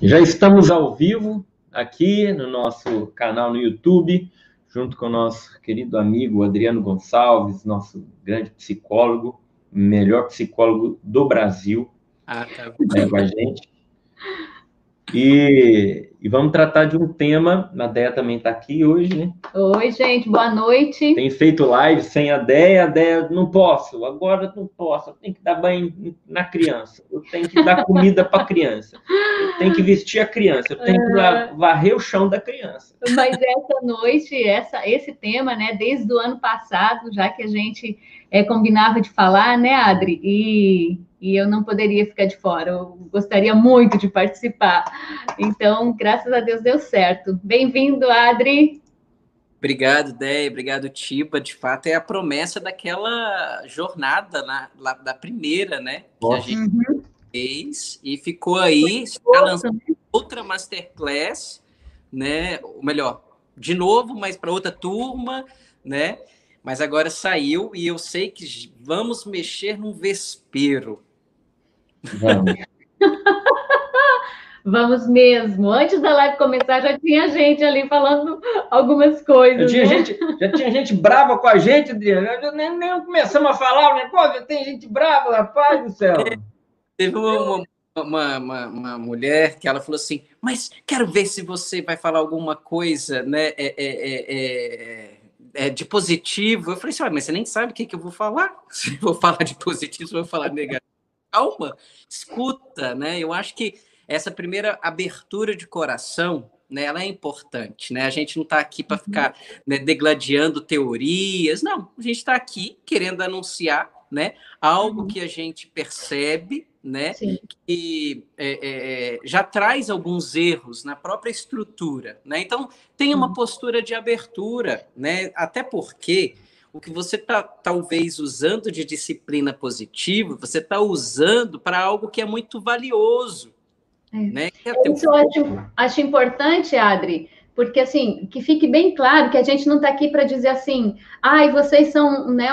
Já estamos ao vivo aqui no nosso canal no YouTube, junto com o nosso querido amigo Adriano Gonçalves, nosso grande psicólogo, melhor psicólogo do Brasil, tá com a gente. E vamos tratar de um tema, a Déia também está aqui hoje, né? Oi, gente, boa noite. Tem feito live sem a Déia, não posso, agora não posso, eu tenho que dar banho na criança, eu tenho que dar comida para a criança, eu tenho que vestir a criança, eu tenho que varrer o chão da criança. Mas essa noite, esse tema, né, desde o ano passado, já que a gente combinava de falar, né, Adri? E eu não poderia ficar de fora, eu gostaria muito de participar. Então, graças a Deus deu certo. Bem-vindo, Adri. Obrigado, Déia, obrigado, Tiba. De fato, é a promessa daquela jornada da primeira, né? Que a gente fez e ficou aí, já lançou outra masterclass, né? Ou melhor, de novo, mas para outra turma, né? Mas agora saiu e eu sei que vamos mexer num vespeiro. Vamos. Vamos mesmo. Antes da live começar, já tinha gente ali falando algumas coisas. Já tinha gente brava com a gente, Adriana. Nem começamos a falar o negócio, tem gente brava, rapaz do céu. Teve uma mulher que ela falou assim, mas quero ver se você vai falar alguma coisa, né, de positivo. Eu falei assim, mas você nem sabe o que eu vou falar. Se eu vou falar de positivo, se eu vou falar de negativo. Calma, escuta, né? Eu acho que essa primeira abertura de coração, né, ela é importante, né? A gente não está aqui para ficar, né, degladiando teorias, não. A gente está aqui querendo anunciar, né, algo que a gente percebe, né, que já traz alguns erros na própria estrutura, né? Então, tem uma postura de abertura, né? Até porque o que você está, talvez, usando de disciplina positiva, você está usando para algo que é muito valioso. Né? Isso eu acho importante, Adri, porque, assim, que fique bem claro que a gente não está aqui para dizer assim, vocês são, né,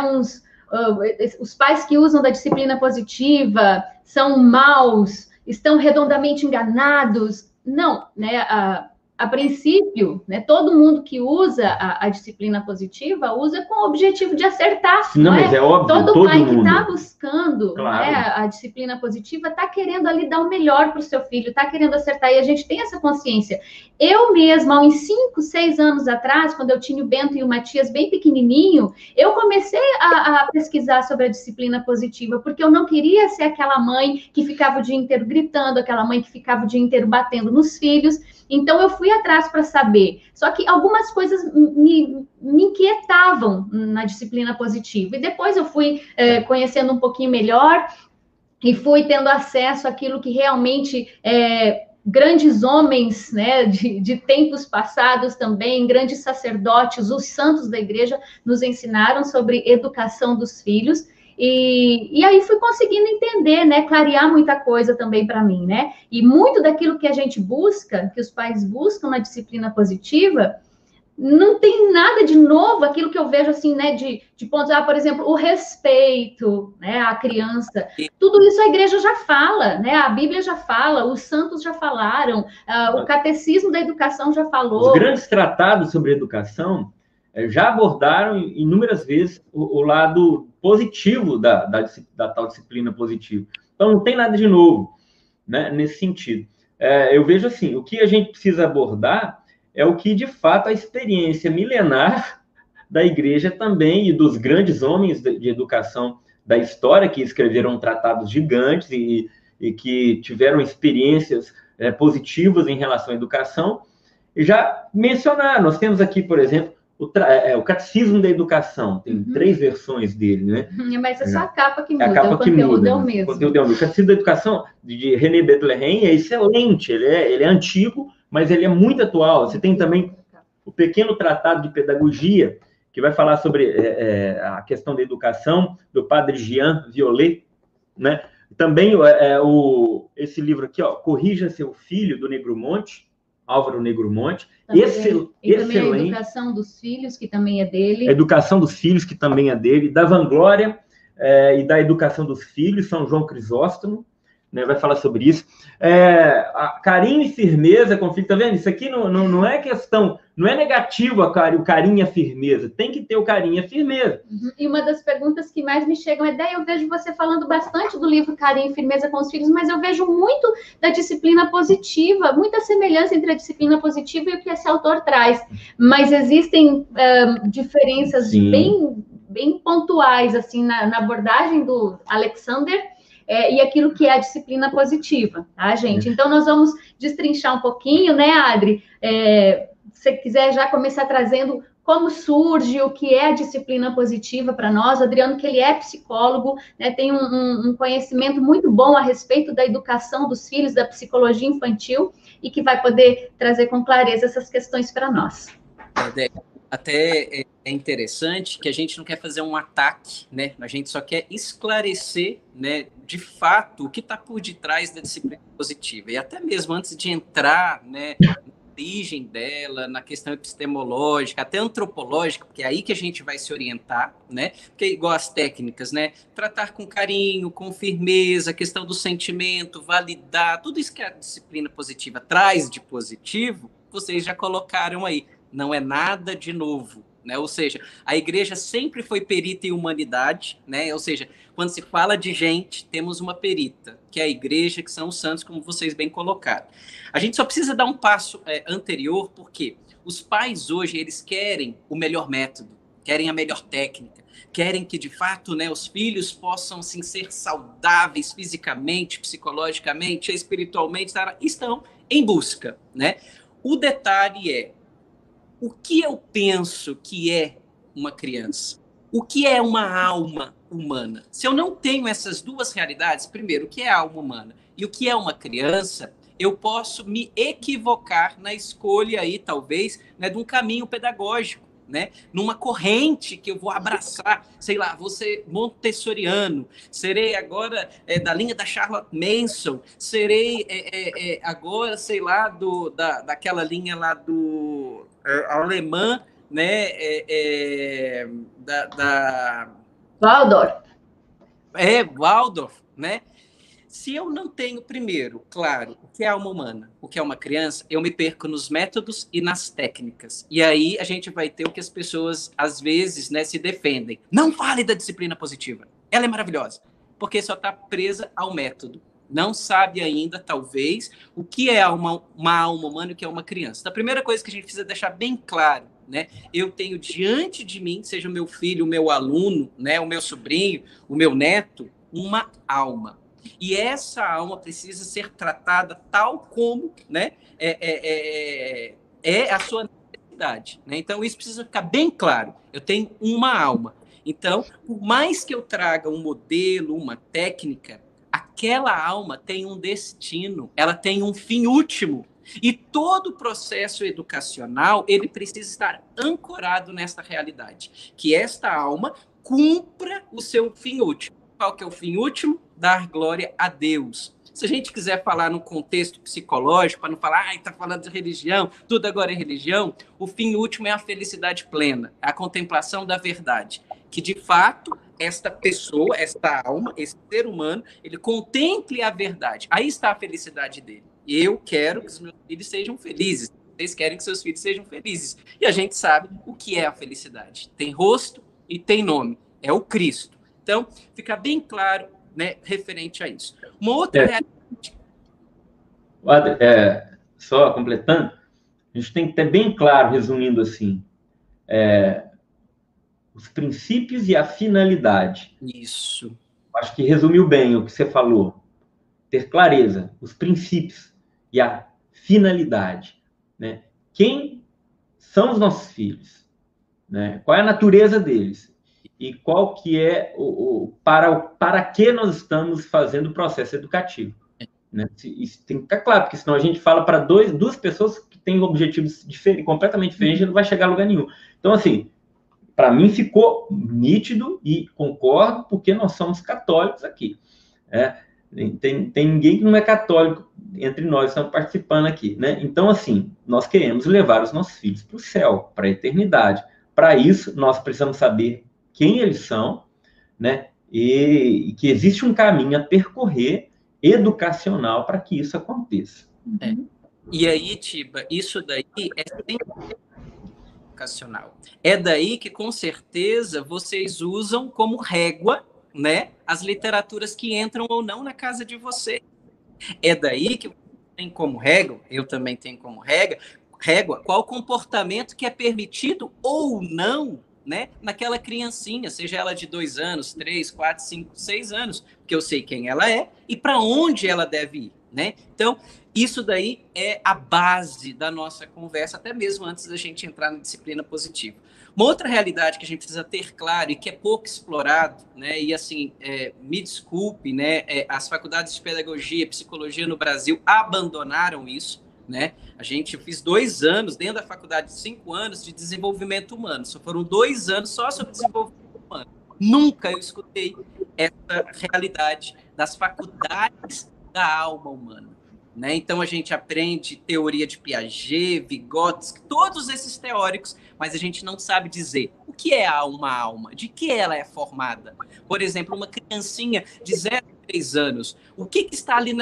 os pais que usam da disciplina positiva são maus, estão redondamente enganados. Não, né? A princípio, né, todo mundo que usa a disciplina positiva usa com o objetivo de acertar. Não, mas é óbvio, todo pai mundo que está buscando, claro, né, a disciplina positiva está querendo ali dar o melhor para o seu filho, está querendo acertar, e a gente tem essa consciência. Eu mesma, há uns 5, 6 anos atrás, quando eu tinha o Bento e o Matias bem pequenininho, eu comecei a pesquisar sobre a disciplina positiva, porque eu não queria ser aquela mãe que ficava o dia inteiro gritando, aquela mãe que ficava o dia inteiro batendo nos filhos. Então, eu fui atrás para saber. Só que algumas coisas me inquietavam na disciplina positiva. E depois eu fui conhecendo um pouquinho melhor e fui tendo acesso àquilo que realmente grandes homens, né, de tempos passados também, grandes sacerdotes, os santos da igreja, nos ensinaram sobre educação dos filhos. E aí fui conseguindo entender, né, clarear muita coisa também para mim, né? E muito daquilo que a gente busca, que os pais buscam na disciplina positiva, não tem nada de novo, aquilo que eu vejo assim, né, de pontos, por exemplo, o respeito, né, à criança. Tudo isso a igreja já fala, né? A Bíblia já fala, os santos já falaram, o catecismo da educação já falou. Os grandes tratados sobre educação já abordaram inúmeras vezes o lado positivo da tal disciplina positiva. Então, não tem nada de novo, né, nesse sentido. Eu vejo assim, o que a gente precisa abordar é o que, de fato, a experiência milenar da igreja também e dos grandes homens de educação da história, que escreveram tratados gigantes e que tiveram experiências positivas em relação à educação, já mencionaram. Nós temos aqui, por exemplo, o Catecismo da Educação, tem 3 versões dele, né? Mas é só a capa que muda, a capa o conteúdo é o mesmo. O conteúdo é o mesmo. O Catecismo da Educação, de René Bethlehem, é excelente, ele é antigo, mas ele é muito atual. Você tem também o pequeno tratado de pedagogia, que vai falar sobre a questão da educação, do padre Jean Violet, né? Também esse livro aqui, Corrija Seu Filho, do Negromonte, Álvaro Negromonte. E também a Educação dos Filhos, que também é dele. A Educação dos Filhos, que também é dele. Da Vanglória e da Educação dos Filhos, São João Crisóstomo. né, vai falar sobre isso. Carinho e firmeza, conflito, tá vendo? Isso aqui não é questão, não é negativo o carinho e a firmeza, tem que ter o carinho e a firmeza. E uma das perguntas que mais me chegam é, daí eu vejo você falando bastante do livro Carinho e Firmeza com os Filhos, mas eu vejo muito da disciplina positiva, muita semelhança entre a disciplina positiva e o que esse autor traz, mas existem diferenças bem pontuais, assim, na abordagem do Alexander, e aquilo que é a disciplina positiva, tá, gente? Então, nós vamos destrinchar um pouquinho, né, Adri? Se você quiser já começar trazendo como surge, o que é a disciplina positiva para nós. Adriano, que ele é psicólogo, né, tem um conhecimento muito bom a respeito da educação dos filhos, da psicologia infantil, e que vai poder trazer com clareza essas questões para nós. Até é interessante que a gente não quer fazer um ataque, né? A gente só quer esclarecer, né, de fato, o que está por detrás da disciplina positiva. E até mesmo antes de entrar, né, na origem dela, na questão epistemológica, até antropológica, porque é aí que a gente vai se orientar, né? Porque é igual as técnicas, né? Tratar com carinho, com firmeza, a questão do sentimento, validar, tudo isso que a disciplina positiva traz de positivo, vocês já colocaram aí. Não é nada de novo, né? Ou seja, a igreja sempre foi perita em humanidade, né? Ou seja, quando se fala de gente, temos uma perita, que é a igreja, que são os santos, como vocês bem colocaram. A gente só precisa dar um passo anterior, porque os pais hoje, eles querem o melhor método, querem a melhor técnica, querem que, de fato, né, os filhos possam assim, ser saudáveis fisicamente, psicologicamente, espiritualmente, estão em busca, né? O detalhe é, o que eu penso que é uma criança? O que é uma alma humana? Se eu não tenho essas duas realidades, primeiro, o que é a alma humana e o que é uma criança, eu posso me equivocar na escolha aí, talvez, né, de um caminho pedagógico, né? Numa corrente que eu vou abraçar, sei lá, vou ser montessoriano, serei agora da linha da Charlotte Manson, serei agora, sei lá, daquela linha lá do alemã, né? Waldorf. Waldorf, né? Se eu não tenho, primeiro, claro, o que é a alma humana, o que é uma criança, eu me perco nos métodos e nas técnicas. E aí a gente vai ter o que as pessoas, às vezes, né, se defendem. Não fale da disciplina positiva. Ela é maravilhosa, porque só está presa ao método. Não sabe ainda, talvez, o que é uma alma humana e o que é uma criança. Então, a primeira coisa que a gente precisa deixar bem claro, né? Eu tenho diante de mim, seja o meu filho, o meu aluno, né, o meu sobrinho, o meu neto, uma alma. E essa alma precisa ser tratada tal como, né, é a sua necessidade, né? Então, isso precisa ficar bem claro. Eu tenho uma alma. Então, por mais que eu traga um modelo, uma técnica, aquela alma tem um destino, ela tem um fim último. E todo o processo educacional, ele precisa estar ancorado nessa realidade, que esta alma cumpra o seu fim último. Qual que é o fim último? Dar glória a Deus. Se a gente quiser falar no contexto psicológico, para não falar, está falando de religião, tudo agora é religião, o fim último é a felicidade plena, a contemplação da verdade. Que, de fato, esta pessoa, esta alma, esse ser humano, ele contemple a verdade. Aí está a felicidade dele. Eu quero que os meus filhos sejam felizes. Vocês querem que seus filhos sejam felizes. E a gente sabe o que é a felicidade. Tem rosto e tem nome. É o Cristo. Então, fica bem claro, né, referente a isso. Uma outra realidade... Só completando, a gente tem que ter bem claro, resumindo assim, os princípios e a finalidade. Isso. Acho que resumiu bem o que você falou. Ter clareza, os princípios e a finalidade, né? Quem são os nossos filhos? Né? Qual é a natureza deles? E qual que é para que nós estamos fazendo o processo educativo. Né? Isso tem que ficar claro, porque senão a gente fala para duas pessoas que têm objetivos completamente diferentes e não vai chegar a lugar nenhum. Então, assim, para mim ficou nítido e concordo, porque nós somos católicos aqui. Tem ninguém que não é católico entre nós, estamos participando aqui. Né? Então, assim, nós queremos levar os nossos filhos para o céu, para a eternidade. Para isso, nós precisamos saber quem eles são, né? E que existe um caminho a percorrer educacional para que isso aconteça. É. E aí, Tiba, isso daí é sempre educacional. É daí que, com certeza, vocês usam como régua, né, as literaturas que entram ou não na casa de vocês. É daí que tem como régua, eu também tenho como régua, qual comportamento que é permitido ou não, né, naquela criancinha, seja ela de 2 anos, 3, 4, 5, 6 anos, porque eu sei quem ela é e para onde ela deve ir, né? Então, isso daí é a base da nossa conversa, até mesmo antes da gente entrar na disciplina positiva. Uma outra realidade que a gente precisa ter claro e que é pouco explorado, né, e assim, me desculpe, né, as faculdades de pedagogia e psicologia no Brasil abandonaram isso, né? A gente fez 2 anos, dentro da faculdade, 5 anos de desenvolvimento humano. Só foram 2 anos só sobre desenvolvimento humano. Nunca eu escutei essa realidade das faculdades da alma humana, né? Então a gente aprende teoria de Piaget, Vygotsky, todos esses teóricos, mas a gente não sabe dizer o que é uma alma, de que ela é formada. Por exemplo, uma criancinha de 0 a 3 anos, o que está ali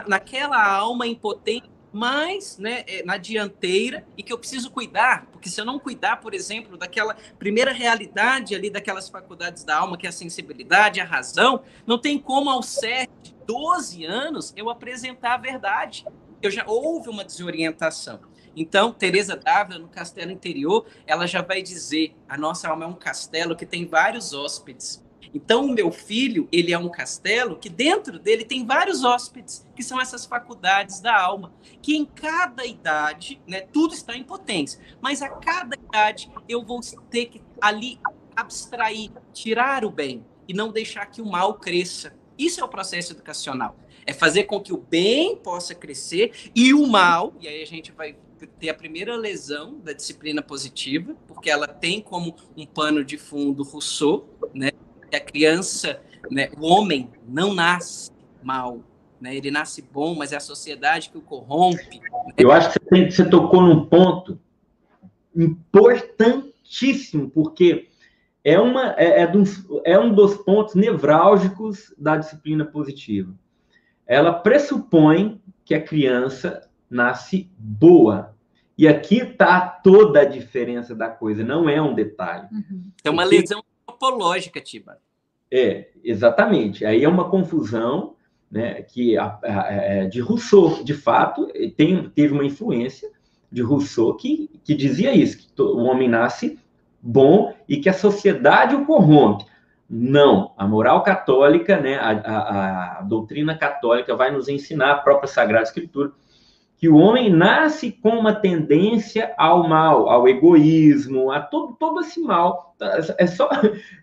naquela alma impotente, mas, né, na dianteira, e que eu preciso cuidar, porque se eu não cuidar, por exemplo, daquela primeira realidade ali, daquelas faculdades da alma, que é a sensibilidade, a razão, não tem como aos 7, 12 anos eu apresentar a verdade. Houve uma desorientação. Então, Teresa d'Ávila, no Castelo Interior, ela já vai dizer, a nossa alma é um castelo que tem vários hóspedes. Então, o meu filho, ele é um castelo que dentro dele tem vários hóspedes, que são essas faculdades da alma, que em cada idade, né, tudo está em potência, mas a cada idade eu vou ter que ali abstrair, tirar o bem e não deixar que o mal cresça. Isso é o processo educacional. É fazer com que o bem possa crescer e o mal, e aí a gente vai ter a primeira lesão da disciplina positiva, porque ela tem como um pano de fundo Rousseau, né? A criança, né, o homem não nasce mal, né? Ele nasce bom, mas é a sociedade que o corrompe. Né? Eu acho que você tocou num ponto importantíssimo, porque é um dos pontos nevrálgicos da disciplina positiva. Ela pressupõe que a criança nasce boa. E aqui está toda a diferença da coisa, não é um detalhe. É uma lesão antropológica, Tiba. Exatamente. Aí é uma confusão, né, de Rousseau, de fato, teve uma influência de Rousseau que dizia isso, que o homem nasce bom e que a sociedade o corrompe. Não, a moral católica, né, a doutrina católica vai nos ensinar, a própria Sagrada Escritura, que o homem nasce com uma tendência ao mal, ao egoísmo, a todo esse mal. É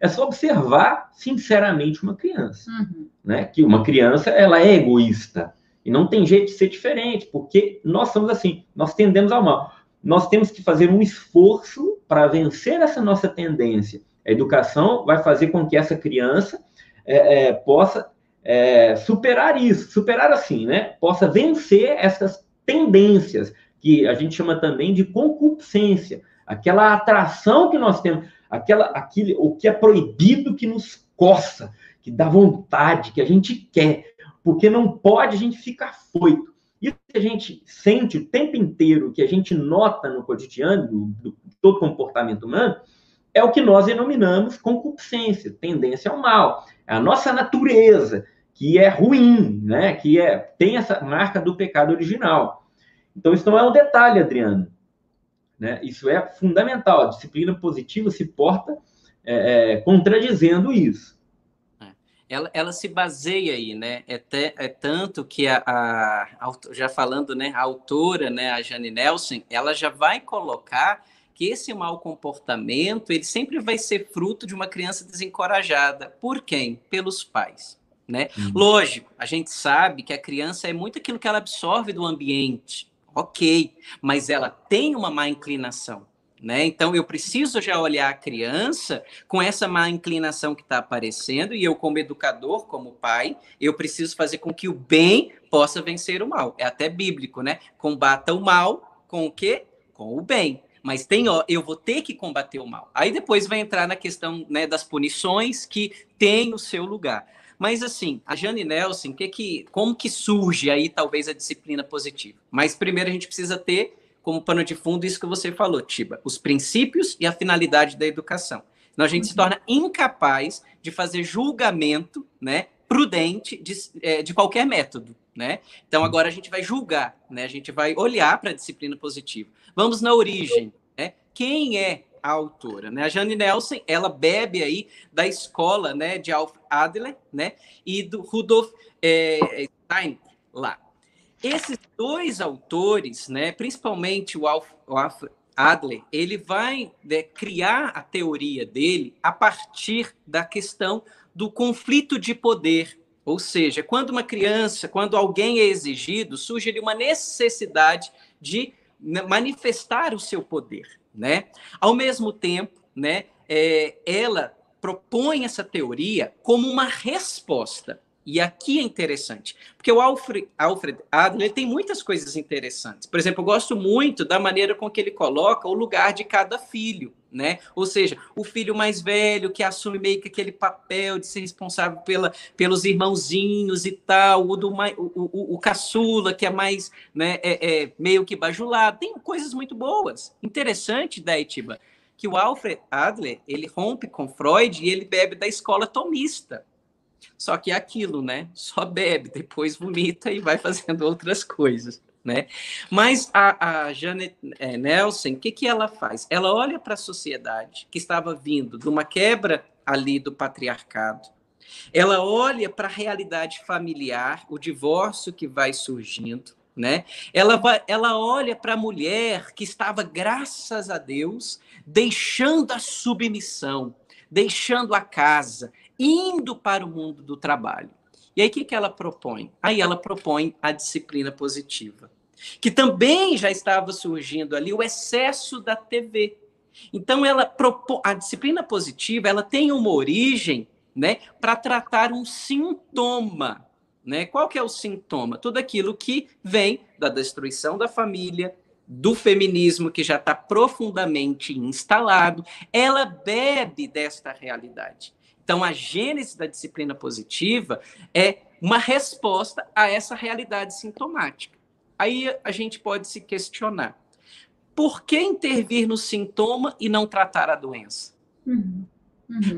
só observar, sinceramente, uma criança. Né? Que uma criança, ela é egoísta. E não tem jeito de ser diferente, porque nós somos assim, nós tendemos ao mal. Nós temos que fazer um esforço para vencer essa nossa tendência. A educação vai fazer com que essa criança possa superar isso, superar assim, né? Possa vencer essas tendências, que a gente chama também de concupiscência, aquela atração que nós temos, o que é proibido que nos coça, que dá vontade, que a gente quer, porque não pode a gente ficar afoito. Isso que a gente sente o tempo inteiro, que a gente nota no cotidiano, de todo comportamento humano, é o que nós denominamos concupiscência, tendência ao mal. É a nossa natureza, que é ruim, né? Que tem essa marca do pecado original. Então, isso não é um detalhe, Adriano. Né? Isso é fundamental. A disciplina positiva se porta contradizendo isso. Ela se baseia aí, né? É tanto que já falando, né, a autora, né, a Jane Nelson, ela já vai colocar que esse mau comportamento ele sempre vai ser fruto de uma criança desencorajada. Por quem? Pelos pais. Né? Lógico, a gente sabe que a criança é muito aquilo que ela absorve do ambiente, ok, mas ela tem uma má inclinação, né? Então eu preciso já olhar a criança com essa má inclinação que está aparecendo e eu como educador, como pai, eu preciso fazer com que o bem possa vencer o mal. É até bíblico, né? Combata o mal com o quê? Com o bem. Mas eu vou ter que combater o mal. Aí depois vai entrar na questão, né, das punições que tem o seu lugar. Mas, assim, a Jane Nelson, como que surge aí, talvez, a disciplina positiva? Mas, primeiro, a gente precisa ter, como pano de fundo, isso que você falou, Tiba, os princípios e a finalidade da educação. Senão a gente se torna incapaz de fazer julgamento, né, prudente de qualquer método, né? Então, agora a gente vai julgar, né? A gente vai olhar para a disciplina positiva. Vamos na origem, né? Quem é a autora, né? A Jane Nelson, ela bebe aí da escola, né, de Alfred Adler, né, e do Rudolf Steiner lá. Esses dois autores, né, principalmente o Alfred Adler, ele vai criar a teoria dele a partir da questão do conflito de poder. Ou seja, quando uma criança, quando alguém é exigido, surge ali uma necessidade de manifestar o seu poder, né? Ao mesmo tempo, né, ela propõe essa teoria como uma resposta. E aqui é interessante, porque o Alfred Adler tem muitas coisas interessantes. Por exemplo, eu gosto muito da maneira com que ele coloca o lugar de cada filho, né? Ou seja, o filho mais velho que assume meio que aquele papel de ser responsável pelos irmãozinhos e tal, o caçula que é mais, né, meio que bajulado. Tem coisas muito boas. Interessante, Itiba, que o Alfred Adler, ele rompe com Freud e ele bebe da escola tomista. Só que é aquilo, né? Só bebe, depois vomita e vai fazendo outras coisas, né? Mas a Jane Nelson, o que ela faz? Ela olha para a sociedade que estava vindo de uma quebra ali do patriarcado. Ela olha para a realidade familiar, o divórcio que vai surgindo, né? Ela olha para a mulher que estava, graças a Deus, deixando a submissão, deixando a casa, indo para o mundo do trabalho. E aí, o que ela propõe? Aí ela propõe a disciplina positiva, que também já estava surgindo ali o excesso da TV. Então, a disciplina positiva, ela tem uma origem, né, para tratar um sintoma. Né? Qual que é o sintoma? Tudo aquilo que vem da destruição da família, do feminismo que já está profundamente instalado, ela bebe desta realidade. Então, a gênese da disciplina positiva é uma resposta a essa realidade sintomática. Aí a gente pode se questionar: por que intervir no sintoma e não tratar a doença?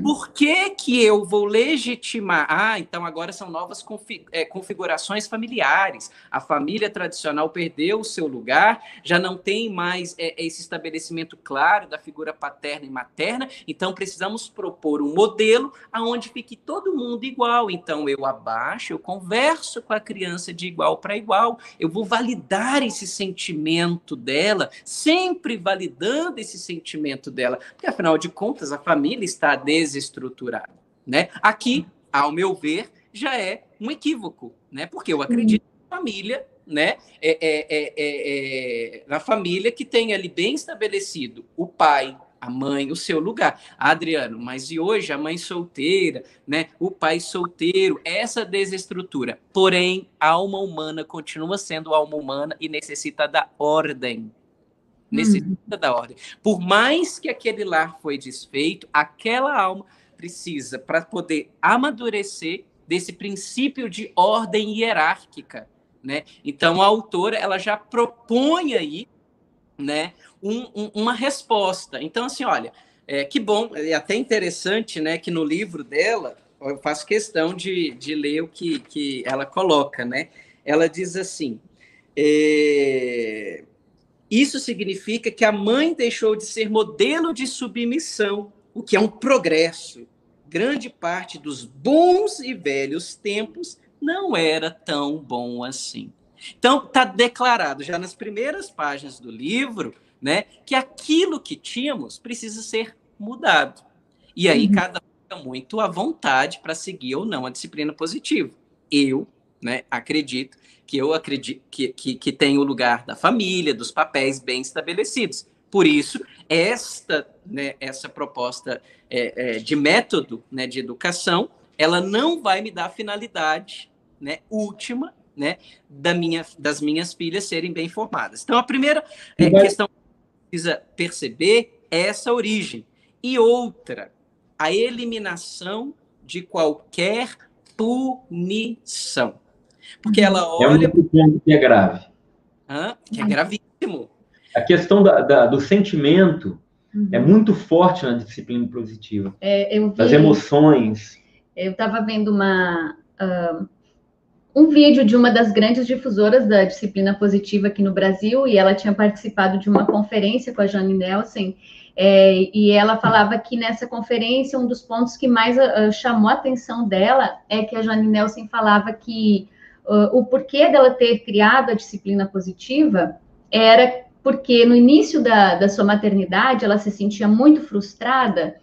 Por que eu vou legitimar? Então agora são novas configurações familiares. A família tradicional perdeu o seu lugar, já não tem mais esse estabelecimento claro da figura paterna e materna, então precisamos propor um modelo onde fique todo mundo igual. Então eu abaixo, eu converso com a criança de igual para igual, eu vou validar esse sentimento dela, sempre validando esse sentimento dela, porque afinal de contas a família está desestruturado, né? Aqui, ao meu ver, já é um equívoco, né? Porque eu acredito na família, né? Na família que tem ali bem estabelecido o pai, a mãe, o seu lugar. Adriano, mas e hoje a mãe solteira, né? O pai solteiro, essa desestrutura. Porém, a alma humana continua sendo alma humana e necessita da ordem. Necessita da ordem. Por mais que aquele lar foi desfeito, aquela alma precisa, para poder amadurecer, desse princípio de ordem hierárquica, né? Então, a autora, ela já propõe aí, né, uma resposta. Então, assim, olha, que bom, é até interessante, né, que no livro dela, eu faço questão de ler o que ela coloca, né? Ela diz assim... Isso significa que a mãe deixou de ser modelo de submissão, o que é um progresso. Grande parte dos bons e velhos tempos não era tão bom assim. Então, está declarado já nas primeiras páginas do livro, né, que aquilo que tínhamos precisa ser mudado. E aí cada um fica muito à vontade para seguir ou não a disciplina positiva. Eu, né, acredito que tem o lugar da família, dos papéis bem estabelecidos. Por isso, essa proposta de método, né, de educação, ela não vai me dar a finalidade, né, última, né, das minhas filhas serem bem formadas. Então, a primeira questão que precisa perceber é essa origem. E outra, a eliminação de qualquer punição. Porque ela olha... É um ponto que é grave. Que é gravíssimo. A questão do sentimento é muito forte na disciplina positiva. Das emoções. Eu estava vendo um vídeo de uma das grandes difusoras da disciplina positiva aqui no Brasil, e ela tinha participado de uma conferência com a Jane Nelson, e ela falava que nessa conferência, um dos pontos que mais chamou a atenção dela é que a Jane Nelson falava que o porquê dela ter criado a disciplina positiva era porque no início da sua maternidade, ela se sentia muito frustrada,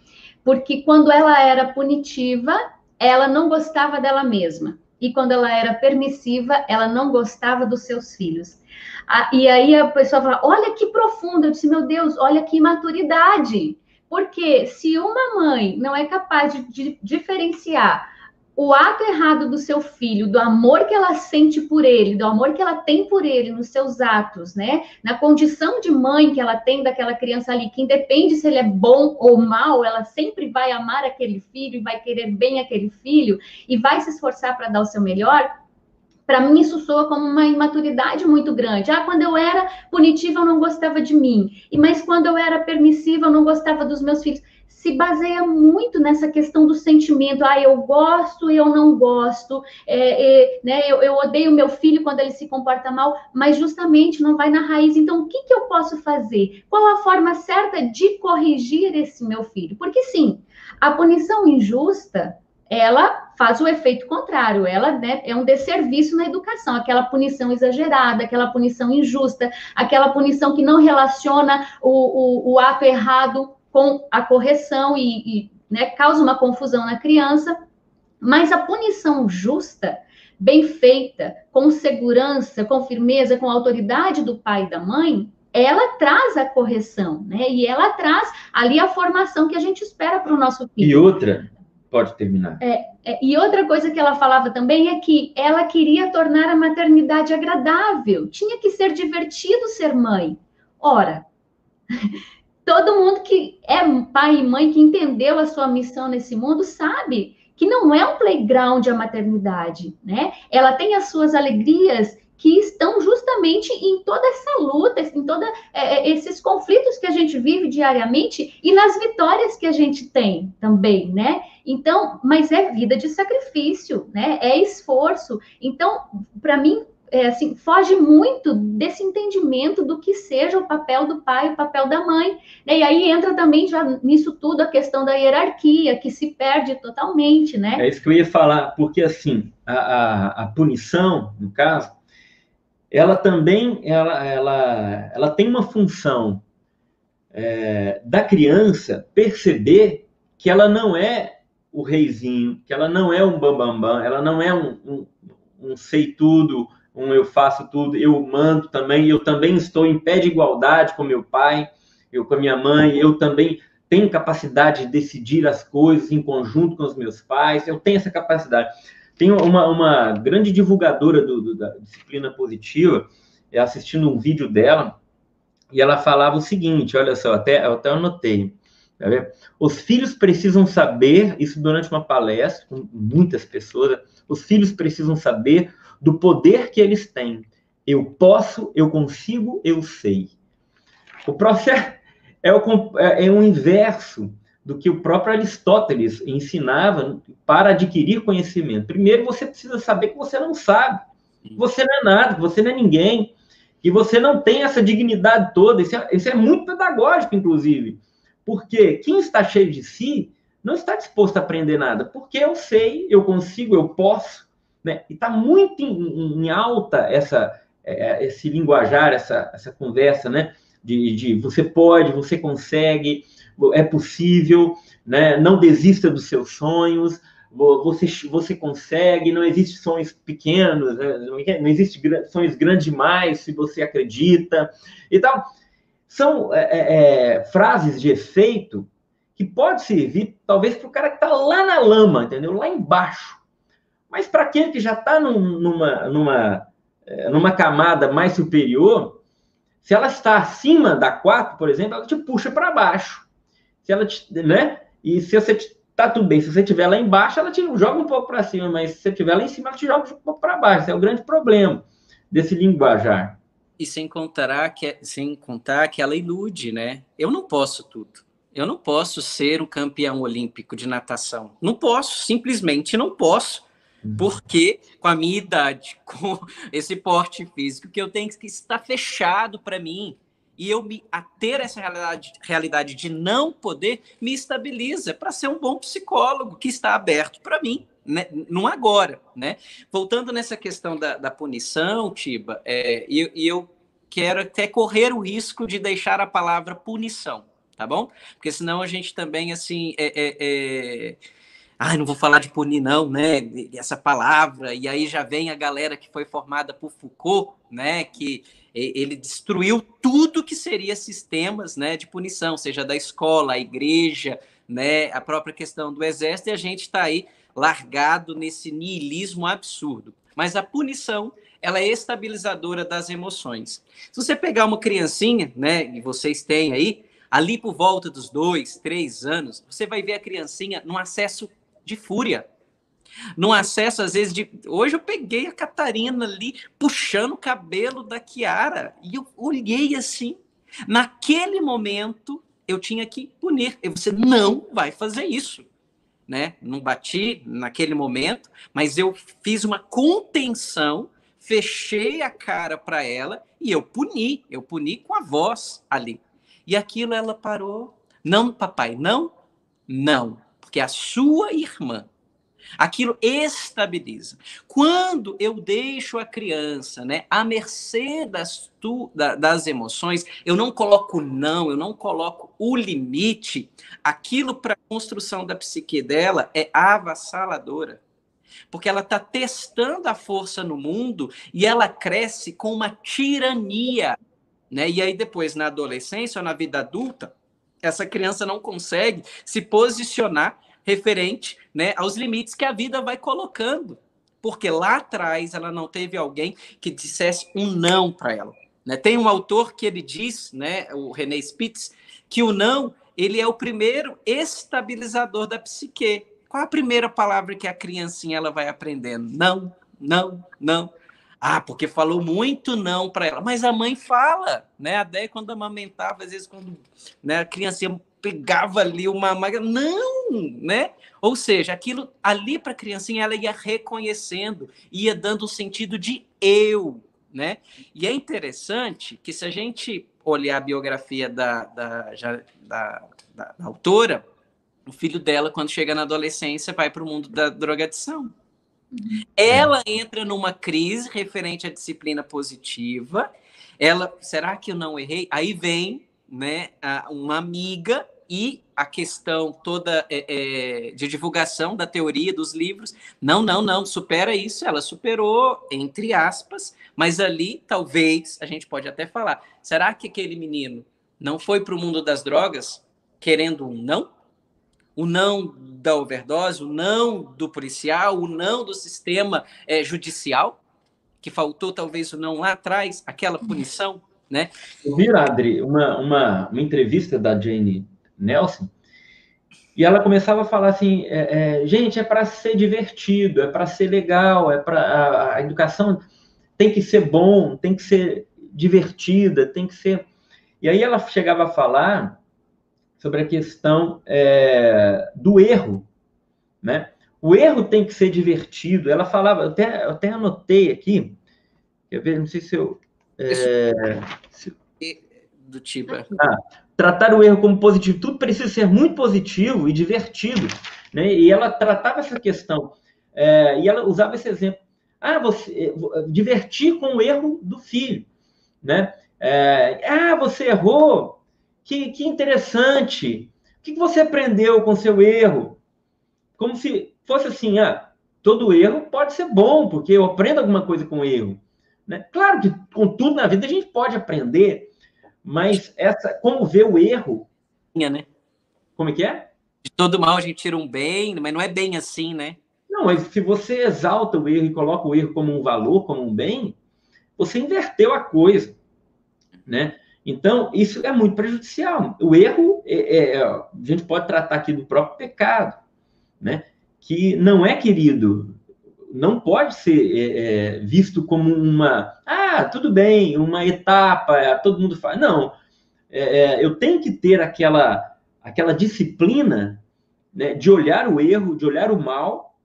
porque quando ela era punitiva, ela não gostava dela mesma. E quando ela era permissiva, ela não gostava dos seus filhos. E aí a pessoa fala, olha que profundo. Eu disse, meu Deus, olha que imaturidade. Porque se uma mãe não é capaz de diferenciar o ato errado do seu filho, do amor que ela sente por ele, do amor que ela tem por ele nos seus atos, né? Na condição de mãe que ela tem daquela criança ali, que independe se ele é bom ou mal, ela sempre vai amar aquele filho e vai querer bem aquele filho e vai se esforçar para dar o seu melhor. Para mim, isso soa como uma imaturidade muito grande. Quando eu era punitiva, eu não gostava de mim. Mas quando eu era permissiva, eu não gostava dos meus filhos. Se baseia muito nessa questão do sentimento. Eu gosto, eu não gosto. Né? Eu odeio meu filho quando ele se comporta mal, mas justamente não vai na raiz. Então, o que eu posso fazer? Qual a forma certa de corrigir esse meu filho? Porque, sim, a punição injusta, ela faz o efeito contrário, ela, né, é um desserviço na educação, aquela punição exagerada, aquela punição injusta, aquela punição que não relaciona o ato errado com a correção e né, causa uma confusão na criança. Mas a punição justa, bem feita, com segurança, com firmeza, com a autoridade do pai e da mãe, ela traz a correção, né? E ela traz ali a formação que a gente espera para o nosso filho. E outra... Pode terminar. E outra coisa que ela falava também é que ela queria tornar a maternidade agradável. Tinha que ser divertido ser mãe. Ora, todo mundo que é pai e mãe, que entendeu a sua missão nesse mundo, sabe que não é um playground a maternidade, né? Ela tem as suas alegrias que estão justamente em toda essa luta, em todos esses conflitos que a gente vive diariamente e nas vitórias que a gente tem também, né? Então, mas é vida de sacrifício, né? É esforço. Então, para mim, assim, foge muito desse entendimento do que seja o papel do pai, o papel da mãe, né? E aí entra também já nisso tudo a questão da hierarquia, que se perde totalmente, né? É isso que eu ia falar, porque assim, a punição, no caso, ela também ela tem uma função da criança perceber que ela não é o reizinho, que ela não é um bambambam, ela não é um sei tudo, eu faço tudo, eu mando também, eu também estou em pé de igualdade com meu pai, eu com a minha mãe, eu também tenho capacidade de decidir as coisas em conjunto com os meus pais, eu tenho essa capacidade. Tem uma grande divulgadora da disciplina positiva, assistindo um vídeo dela, e ela falava o seguinte, olha só, eu até anotei, tá vendo? Os filhos precisam saber, isso durante uma palestra com muitas pessoas, os filhos precisam saber do poder que eles têm. Eu posso, eu consigo, eu sei. O processo é o inverso do que o próprio Aristóteles ensinava para adquirir conhecimento. Primeiro, você precisa saber que você não sabe, que você não é nada, que você não é ninguém, que você não tem essa dignidade toda. Isso é muito pedagógico, inclusive, porque quem está cheio de si não está disposto a aprender nada, porque eu sei, eu consigo, eu posso, né? E está muito em alta esse linguajar, essa conversa, né? De você pode, você consegue, é possível, né? Não desista dos seus sonhos, você consegue, não existem sonhos pequenos, né? Não existem sonhos grandes demais se você acredita. Então, são frases de efeito que pode servir, talvez, para o cara que está lá na lama, entendeu? Lá embaixo. Mas para aquele que já está numa camada mais superior, se ela está acima da 4, por exemplo, ela te puxa para baixo. Se ela né? E se você tá tudo bem. Se você estiver lá embaixo, ela te joga um pouco para cima, mas se você estiver lá em cima, ela te joga um pouco para baixo. Esse é o grande problema desse linguajar. E sem contar que ela ilude, né? Eu não posso tudo. Eu não posso ser um campeão olímpico de natação. Não posso, simplesmente não posso. Porque com a minha idade, com esse porte físico, que eu tenho que estar fechado para mim. E eu a ter essa realidade de não poder me estabiliza para ser um bom psicólogo que está aberto para mim, né? Não agora, né? Voltando nessa questão da punição, Tiba, eu quero até correr o risco de deixar a palavra punição, tá bom? Porque senão a gente também, assim, não vou falar de punir não, né? Essa palavra, e aí já vem a galera que foi formada por Foucault, né? Que ele destruiu tudo que seria sistemas, né, de punição, seja da escola, a igreja, né, a própria questão do exército, e a gente está aí largado nesse niilismo absurdo. Mas a punição, ela é estabilizadora das emoções. Se você pegar uma criancinha, né, e vocês têm aí, ali por volta dos 2, 3 anos, você vai ver a criancinha num acesso de fúria. Num acesso, às vezes, de... Hoje eu peguei a Catarina ali, puxando o cabelo da Kiara, e eu olhei assim. Naquele momento, eu tinha que punir. E você não vai fazer isso, né? Não bati naquele momento, mas eu fiz uma contenção, fechei a cara para ela e eu puni com a voz ali. E aquilo ela parou. Não, papai, não, não, porque a sua irmã. Aquilo estabiliza. Quando eu deixo a criança, né, à mercê das emoções, eu não coloco não, eu não coloco o limite, aquilo para a construção da psique dela é avassaladora. Porque ela está testando a força no mundo e ela cresce com uma tirania, né? E aí depois, na adolescência ou na vida adulta, essa criança não consegue se posicionar referente, né, aos limites que a vida vai colocando. Porque lá atrás ela não teve alguém que dissesse um não para ela. Né? Tem um autor que ele diz, né, o René Spitz, que o não ele é o primeiro estabilizador da psique. Qual a primeira palavra que a criancinha ela vai aprendendo? Não, não, não. Ah, porque falou muito não para ela. Mas a mãe fala, né? A Déia, quando amamentava, às vezes, quando, né, a criancinha pegava ali uma... Não, né? Ou seja, aquilo ali para a criancinha, ela ia reconhecendo, ia dando um sentido de eu, né? E é interessante que se a gente olhar a biografia da autora, o filho dela, quando chega na adolescência, vai para o mundo da drogadição. Ela entra numa crise referente à disciplina positiva. Ela, será que eu não errei? Aí vem, né, uma amiga e a questão toda de divulgação da teoria dos livros. Não, não, não, supera isso. Ela superou, entre aspas, mas ali talvez a gente pode até falar, será que aquele menino não foi para o mundo das drogas querendo um não? O não da overdose, o não do policial, o não do sistema judicial, que faltou talvez o não lá atrás, aquela punição, né? Eu vi, Adri, uma entrevista da Jane Nelson, e ela começava a falar assim, gente, é para ser divertido, é para ser legal, a educação tem que ser bom, tem que ser divertida, tem que ser... E aí ela chegava a falar sobre a questão do erro, né? O erro tem que ser divertido. Ela falava, eu até anotei aqui, quer ver, não sei se eu... Do tipo... tratar o erro como positivo. Tudo precisa ser muito positivo e divertido, né? E ela tratava essa questão, e ela usava esse exemplo. Você divertir com o erro do filho, né? Você errou... Que interessante. O que você aprendeu com seu erro? Como se fosse assim, todo erro pode ser bom, porque eu aprendo alguma coisa com o erro. Né? Claro que com tudo na vida a gente pode aprender, mas como ver o erro... Né? Como é que é? De todo mal a gente tira um bem, mas não é bem assim, né? Não, mas se você exalta o erro e coloca o erro como um valor, como um bem, você inverteu a coisa, né? Então, isso é muito prejudicial. O erro, a gente pode tratar aqui do próprio pecado, né, que não é querido, não pode ser visto como tudo bem, uma etapa, todo mundo faz. Não, eu tenho que ter aquela disciplina, né, de olhar o erro, de olhar o mal,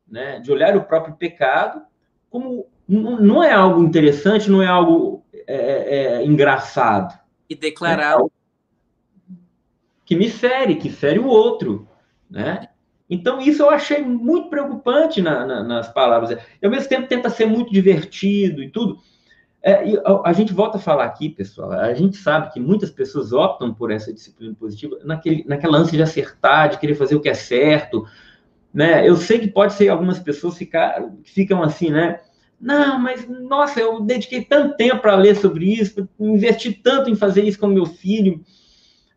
né, de olhar o próprio pecado, como não é algo interessante, não é algo engraçado. E declarar que me fere, que fere o outro, né? Então, isso eu achei muito preocupante nas palavras. Ao mesmo tempo, tenta ser muito divertido e tudo. E a gente volta a falar aqui, pessoal, a gente sabe que muitas pessoas optam por essa disciplina positiva naquela ânsia de acertar, de querer fazer o que é certo, né? Eu sei que pode ser algumas pessoas ficam assim, né? Não, mas, nossa, eu dediquei tanto tempo para ler sobre isso, investi tanto em fazer isso com meu filho,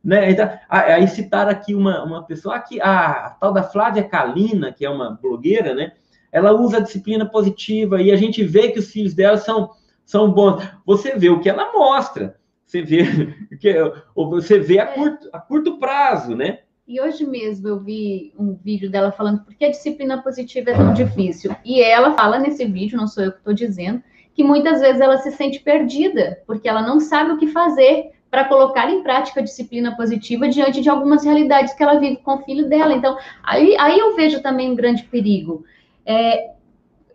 né? Então, aí citaram aqui uma pessoa, aqui, a tal da Flávia Kalina, que é uma blogueira, né? Ela usa a disciplina positiva e a gente vê que os filhos dela são bons. Você vê o que ela mostra, você vê a curto prazo, né? E hoje mesmo eu vi um vídeo dela falando por que a disciplina positiva é tão difícil. E ela fala nesse vídeo, não sou eu que estou dizendo, que muitas vezes ela se sente perdida, porque ela não sabe o que fazer para colocar em prática a disciplina positiva diante de algumas realidades que ela vive com o filho dela. Então, aí eu vejo também um grande perigo.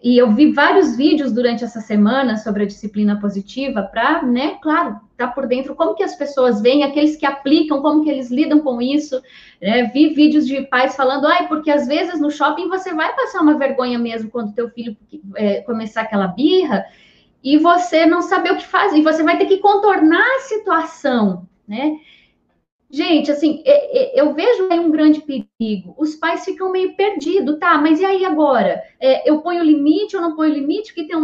E eu vi vários vídeos durante essa semana sobre a disciplina positiva para, né, claro, estar por dentro como que as pessoas veem, aqueles que aplicam, como que eles lidam com isso. Vi vídeos de pais falando, porque às vezes no shopping você vai passar uma vergonha mesmo quando teu filho começar aquela birra e você não saber o que fazer, e você vai ter que contornar a situação, né? Gente, assim, eu vejo aí um grande perigo. Os pais ficam meio perdidos, tá? Mas e aí agora? Eu ponho limite ou não ponho limite? Que tem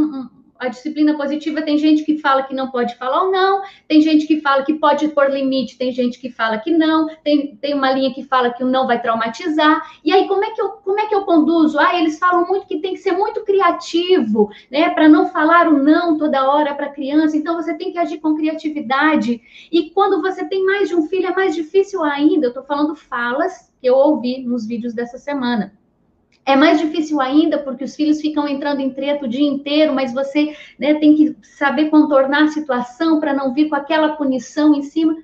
a disciplina positiva, tem gente que fala que não pode falar ou não, tem gente que fala que pode pôr limite, tem gente que fala que não, tem uma linha que fala que o não vai traumatizar. E aí, como é que eu conduzo? Eles falam muito que tem que ser muito criativo, né? Para não falar o não toda hora para a criança, então você tem que agir com criatividade. E quando você tem mais de um filho, é mais difícil ainda. Eu estou falando falas que eu ouvi nos vídeos dessa semana. É mais difícil ainda porque os filhos ficam entrando em treta o dia inteiro, mas você, né, tem que saber contornar a situação para não vir com aquela punição em cima.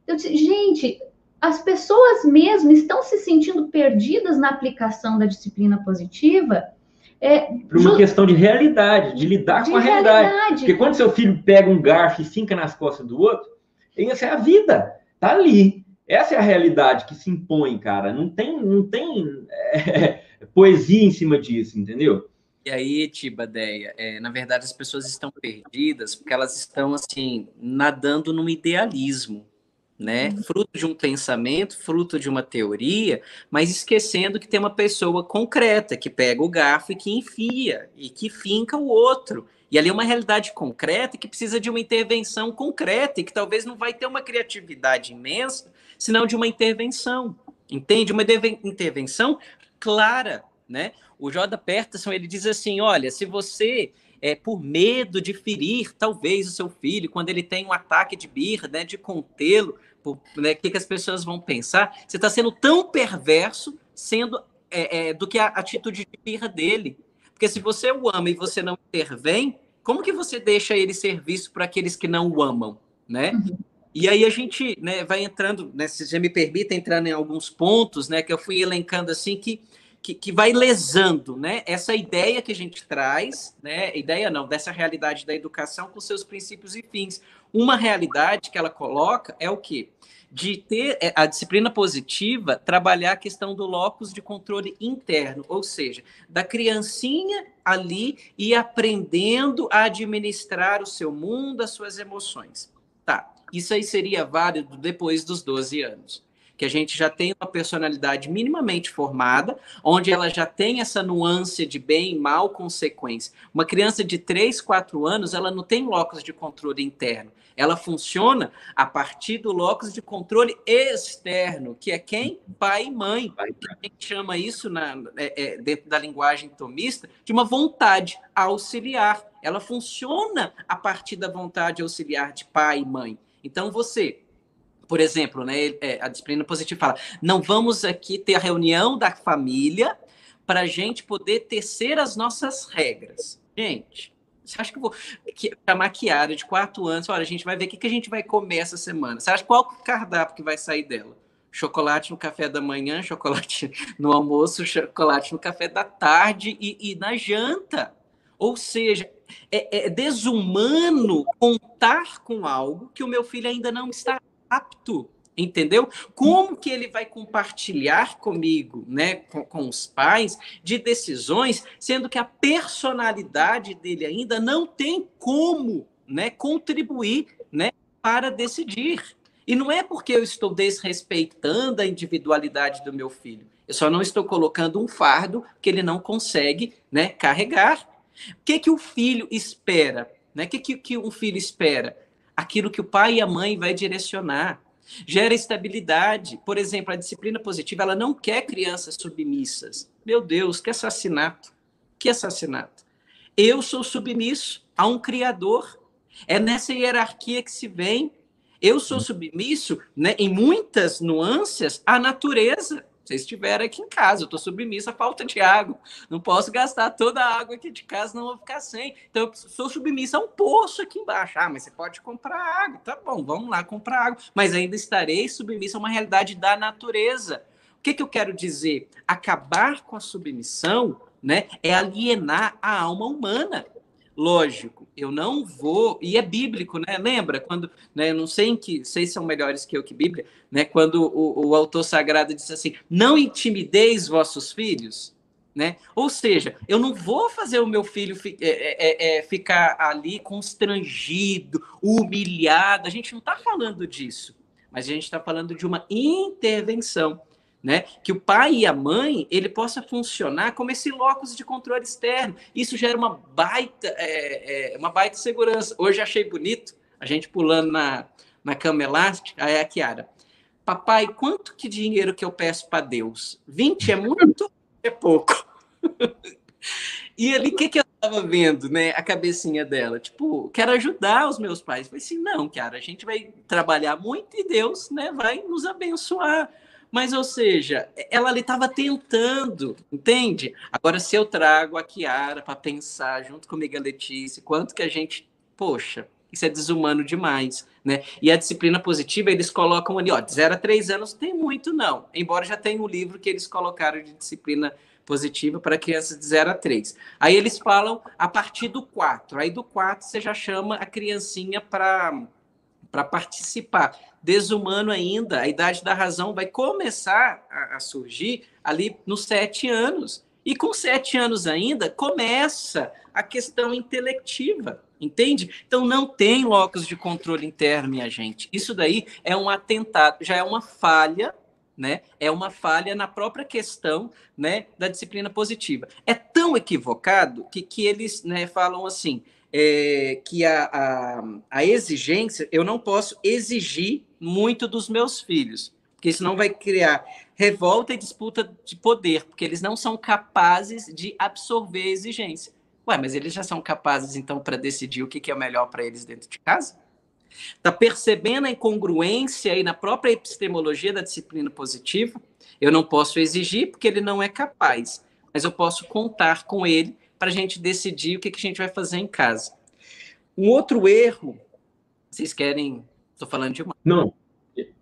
Eu disse, gente, as pessoas mesmo estão se sentindo perdidas na aplicação da disciplina positiva. Por uma questão de realidade, de lidar com a realidade. Porque quando seu filho pega um garfo e finca nas costas do outro, essa é a vida, tá ali. Essa é a realidade que se impõe, cara. Não tem poesia em cima disso, entendeu? E aí, Tibadeia, na verdade as pessoas estão perdidas porque elas estão, assim, nadando num idealismo, né? Fruto de um pensamento, fruto de uma teoria, mas esquecendo que tem uma pessoa concreta que pega o garfo e que enfia, e que finca o outro. E ali é uma realidade concreta que precisa de uma intervenção concreta e que talvez não vai ter uma criatividade imensa, senão de uma intervenção, entende? Uma intervenção clara, né? O Jordan Peterson, ele diz assim, olha, se você, por medo de ferir, talvez, o seu filho, quando ele tem um ataque de birra, né, de contê-lo, né, o que as pessoas vão pensar? Você está sendo tão perverso do que a atitude de birra dele. Porque se você o ama e você não intervém, como que você deixa ele ser visto por aqueles que não o amam, né? Uhum. E aí a gente, né, vai entrando, né, se você me permite, entrando em alguns pontos, né, que eu fui elencando assim, que vai lesando, né, essa ideia que a gente traz, né, ideia não, dessa realidade da educação com seus princípios e fins. Uma realidade que ela coloca é o quê? De ter a disciplina positiva, trabalhar a questão do locus de controle interno, ou seja, da criancinha ali e aprendendo a administrar o seu mundo, as suas emoções. Tá, isso aí seria válido depois dos 12 anos. Que a gente já tem uma personalidade minimamente formada, onde ela já tem essa nuance de bem e mal consequência. Uma criança de 3, 4 anos, ela não tem locus de controle interno. Ela funciona a partir do locus de controle externo, que é quem? Pai e mãe. A gente chama isso, dentro da linguagem tomista, de uma vontade auxiliar. Ela funciona a partir da vontade auxiliar de pai e mãe. Então, você Por exemplo, né, a disciplina positiva fala, não vamos aqui ter a reunião da família para a gente poder tecer as nossas regras. Gente, você acha que eu vou chamar a Kiara de 4 anos? Olha, a gente vai ver o que a gente vai comer essa semana. Você acha qual o cardápio que vai sair dela? Chocolate no café da manhã, chocolate no almoço, chocolate no café da tarde e na janta. Ou seja, é desumano contar com algo que o meu filho ainda não está apto, entendeu? Como que ele vai compartilhar comigo, né, com os pais, de decisões, sendo que a personalidade dele ainda não tem como, né, contribuir, né, para decidir. E não é porque eu estou desrespeitando a individualidade do meu filho, eu só não estou colocando um fardo que ele não consegue, né, carregar. O que o filho espera? Né? O que um filho espera? Aquilo que o pai e a mãe vai direcionar. Gera estabilidade. Por exemplo, a disciplina positiva, ela não quer crianças submissas. Meu Deus, que assassinato. Que assassinato. Eu sou submisso a um criador. É nessa hierarquia que se vem. Eu sou submisso, né, em muitas nuances, à natureza. Vocês estiveram aqui em casa, eu estou submisso à falta de água. Não posso gastar toda a água aqui de casa, não vou ficar sem. Então, eu sou submisso a um poço aqui embaixo. Ah, mas você pode comprar água. Tá bom, vamos lá comprar água. Mas ainda estarei submisso a uma realidade da natureza. O que eu quero dizer? Acabar com a submissão, né, é alienar a alma humana. Lógico, eu não vou, e é bíblico, né? Lembra quando, né? Eu não sei em que, sei se são melhores que eu que Bíblia, né? Quando o autor sagrado disse assim: não intimideis vossos filhos, né? Ou seja, eu não vou fazer o meu filho ficar ali constrangido, humilhado. A gente não está falando disso, mas a gente está falando de uma intervenção. Né? Que o pai e a mãe ele possa funcionar como esse locus de controle externo. Isso gera uma baita segurança. Hoje achei bonito a gente pulando na cama elástica. Aí a Kiara: papai, quanto que dinheiro que eu peço para Deus? 20 é muito? É pouco. E ali, o que eu estava vendo, né? A cabecinha dela, tipo, quero ajudar os meus pais. Eu falei assim, não, Kiara, a gente vai trabalhar muito e Deus, né, vai nos abençoar. Mas, ou seja, ela ali estava tentando, entende? Agora, se eu trago a Kiara para pensar junto comigo a Letícia, quanto que a gente... Poxa, isso é desumano demais, né? E a disciplina positiva, eles colocam ali, ó, de 0 a 3 anos, não tem muito, não. Embora já tenha um livro que eles colocaram de disciplina positiva para crianças de 0 a 3. Aí eles falam a partir do 4. Aí do 4 você já chama a criancinha para participar. Desumano ainda, a idade da razão vai começar a surgir ali nos 7 anos. E com 7 anos ainda, começa a questão intelectiva, entende? Então, não tem locus de controle interno, minha gente. Isso daí é um atentado, já é uma falha, né? É uma falha na própria questão, né, da disciplina positiva. É tão equivocado que eles, né, falam assim, que a exigência, eu não posso exigir muito dos meus filhos, porque senão vai criar revolta e disputa de poder, porque eles não são capazes de absorver a exigência. Ué, mas eles já são capazes, então, para decidir o que é o melhor para eles dentro de casa? Está percebendo a incongruência aí na própria epistemologia da disciplina positiva? Eu não posso exigir porque ele não é capaz, mas eu posso contar com ele para a gente decidir o que a gente vai fazer em casa. Um outro erro, vocês querem... Estou falando demais. Não.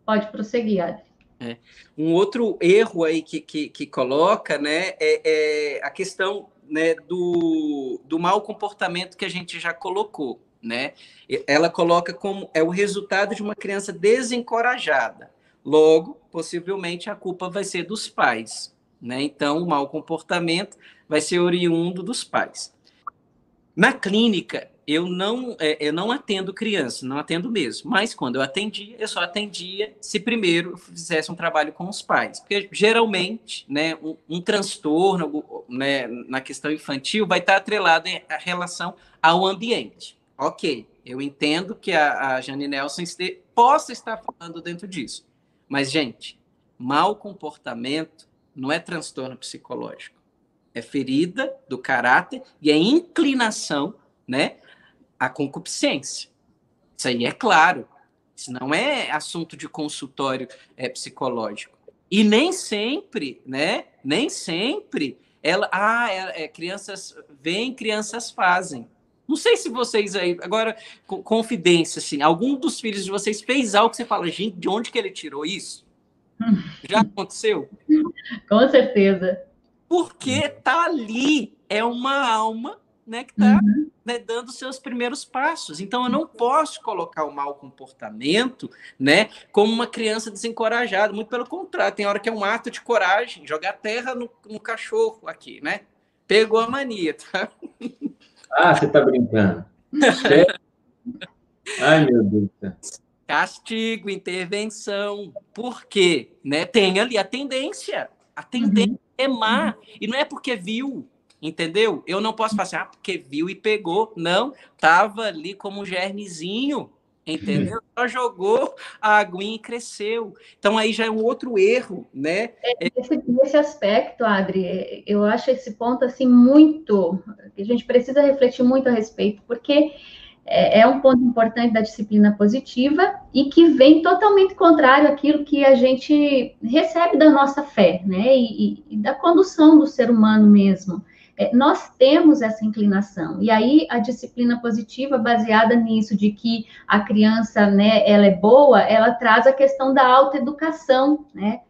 Pode prosseguir, Adri. Um outro erro aí que coloca, né, é a questão, né, do mau comportamento que a gente já colocou, né? Ela coloca como o resultado de uma criança desencorajada. Logo, possivelmente, a culpa vai ser dos pais, né? Então, o mau comportamento vai ser oriundo dos pais. Na clínica, eu não atendo criança, não atendo mesmo. Mas quando eu atendia, eu só atendia se primeiro eu fizesse um trabalho com os pais. Porque, geralmente, né, um transtorno, né, na questão infantil vai estar atrelado em relação ao ambiente. Ok, eu entendo que a Jane Nelson possa estar falando dentro disso. Mas, gente, mau comportamento não é transtorno psicológico. É ferida do caráter e é inclinação, né, à concupiscência. Isso aí é claro. Isso não é assunto de consultório psicológico. E nem sempre, né? Nem sempre crianças veem, crianças fazem. Não sei se vocês aí, agora, confidência, assim, algum dos filhos de vocês fez algo que você fala, gente, de onde que ele tirou isso? Já aconteceu? Com certeza. Porque tá ali, é uma alma, né, que está né, dando seus primeiros passos. Então, eu não posso colocar o mau comportamento, né, como uma criança desencorajada. Muito pelo contrário, tem hora que é um ato de coragem, jogar terra no cachorro aqui, né? Pegou a mania, tá? Ah, você tá brincando. Sério? Ai, meu Deus do céu. Castigo, intervenção. Por quê? Né? Tem ali a tendência. A tendência é má. E não é porque viu, entendeu? Eu não posso falar assim, porque viu e pegou. Não, tava ali como um germezinho, entendeu? Só jogou a aguinha e cresceu. Então aí já é um outro erro, né? Nesse aspecto, Adri, eu acho esse ponto assim muito, que a gente precisa refletir muito a respeito, porque é um ponto importante da disciplina positiva e que vem totalmente contrário àquilo que a gente recebe da nossa fé, né? E da condução do ser humano mesmo. Nós temos essa inclinação. E aí a disciplina positiva, baseada nisso, de que a criança, né, ela é boa, ela traz a questão da autoeducação, né?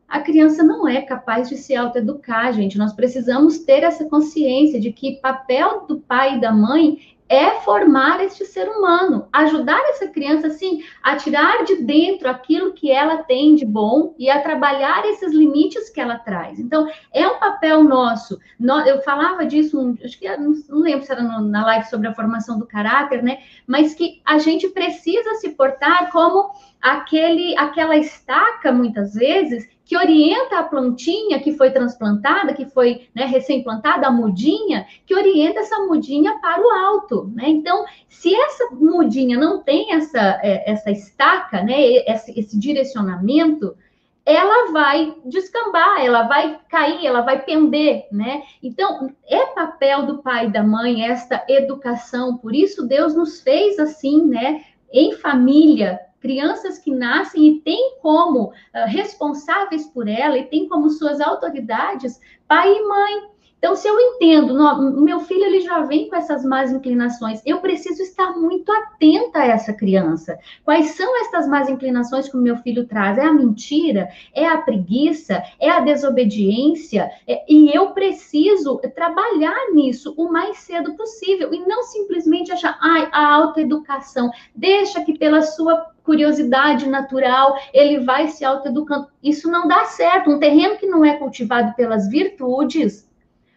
A criança não é capaz de se autoeducar, gente. Nós precisamos ter essa consciência de que papel do pai e da mãe é formar este ser humano, ajudar essa criança, assim, a tirar de dentro aquilo que ela tem de bom e a trabalhar esses limites que ela traz. Então, é um papel nosso. Eu falava disso, acho que não lembro se era na live sobre a formação do caráter, né? Mas que a gente precisa se portar como aquela estaca, muitas vezes, que orienta a plantinha que foi transplantada, que foi, né, recém-plantada, a mudinha, que orienta essa mudinha para o alto, né? Então, se essa mudinha não tem essa estaca, né, esse direcionamento, ela vai descambar, ela vai cair, ela vai pender, né? Então, é papel do pai e da mãe esta educação, por isso Deus nos fez assim, né, em família, crianças que nascem e têm como responsáveis por ela e têm como suas autoridades pai e mãe. Então, se eu entendo, meu filho ele já vem com essas más inclinações, eu preciso estar muito atenta a essa criança. Quais são essas más inclinações que o meu filho traz? É a mentira? É a preguiça? É a desobediência? E eu preciso trabalhar nisso o mais cedo possível e não simplesmente achar, a autoeducação, deixa que pela sua curiosidade natural, ele vai se autoeducando. Isso não dá certo. Um terreno que não é cultivado pelas virtudes,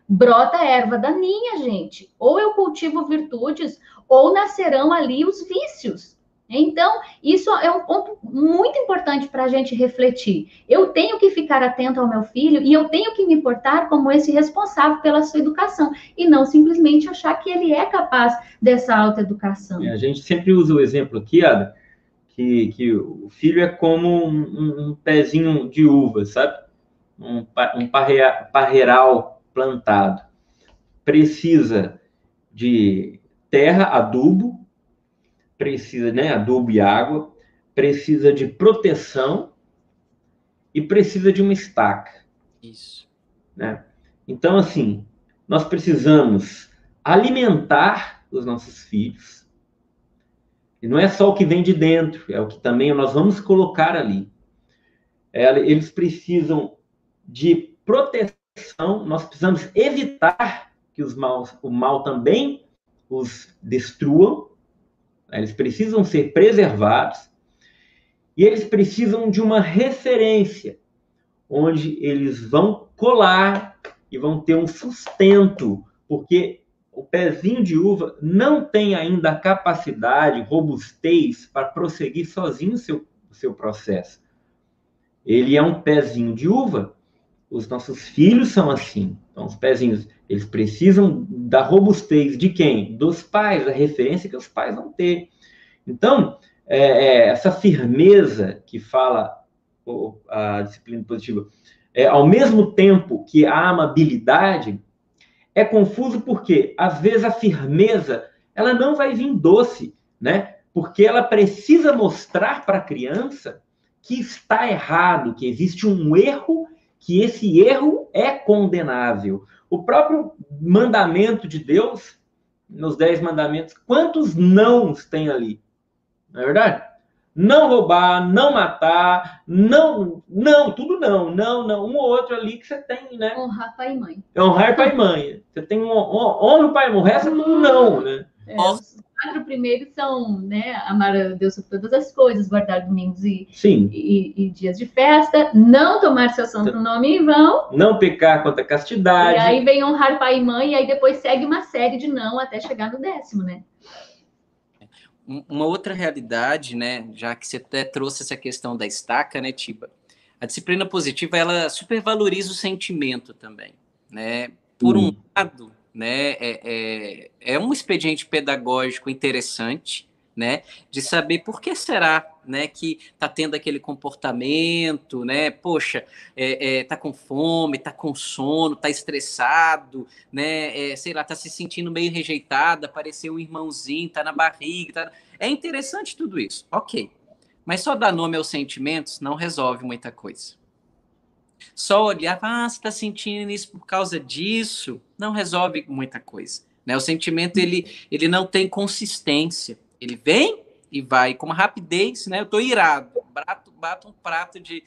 brota erva daninha, gente. Ou eu cultivo virtudes, ou nascerão ali os vícios. Então, isso é um ponto muito importante para a gente refletir. Eu tenho que ficar atento ao meu filho e eu tenho que me portar como esse responsável pela sua educação e não simplesmente achar que ele é capaz dessa autoeducação. A gente sempre usa o exemplo aqui, Ada, que o filho é como um pezinho de uva, sabe? Um parreiral plantado. Precisa de terra, adubo, precisa, né, adubo e água, precisa de proteção e precisa de uma estaca. Isso. Né? Então, assim, nós precisamos alimentar os nossos filhos. E não é só o que vem de dentro, é o que também nós vamos colocar ali. Eles precisam de proteção. Nós precisamos evitar que o mal também os destruam. Eles precisam ser preservados. E eles precisam de uma referência, onde eles vão colar e vão ter um sustento, porque o pezinho de uva não tem ainda a capacidade, robustez, para prosseguir sozinho o seu processo. Ele é um pezinho de uva. Os nossos filhos são assim. Então, os pezinhos, eles precisam da robustez de quem? Dos pais, da referência que os pais vão ter. Então, essa firmeza que fala a disciplina positiva, ao mesmo tempo que a amabilidade, é confuso porque, às vezes, a firmeza ela não vai vir doce, né? porque ela precisa mostrar para a criança que está errado, que existe um erro, que esse erro é condenável. O próprio mandamento de Deus, nos 10 mandamentos, quantos nãos tem ali? Não é verdade? Não roubar, não matar, não, tudo não, um ou outro ali que você tem, né? Honrar pai e mãe. Honrar pai e mãe. Você tem honra o pai e mãe, o resto é tudo não, né? Os 4 primeiros são, né, amar a Deus sobre todas as coisas, guardar domingos e dias de festa, não tomar seu santo nome em vão. Não pecar contra a castidade. E aí vem honrar pai e mãe, e aí depois segue uma série de não até chegar no 10º, né? Uma outra realidade, né, já que você até trouxe essa questão da estaca, né, Tiba? A disciplina positiva, ela supervaloriza o sentimento também, né? Por um lado, né, é um expediente pedagógico interessante, né, de saber por que será, né, que tá tendo aquele comportamento, né, poxa, tá com fome, tá com sono, tá estressado, né, sei lá, tá se sentindo meio rejeitado, apareceu um irmãozinho, tá na barriga, é interessante tudo isso, ok, mas só dar nome aos sentimentos não resolve muita coisa. Só olhar, você está sentindo isso por causa disso, não resolve muita coisa, né? O sentimento, ele não tem consistência. Ele vem e vai com uma rapidez, né? Eu estou irado, bato um prato de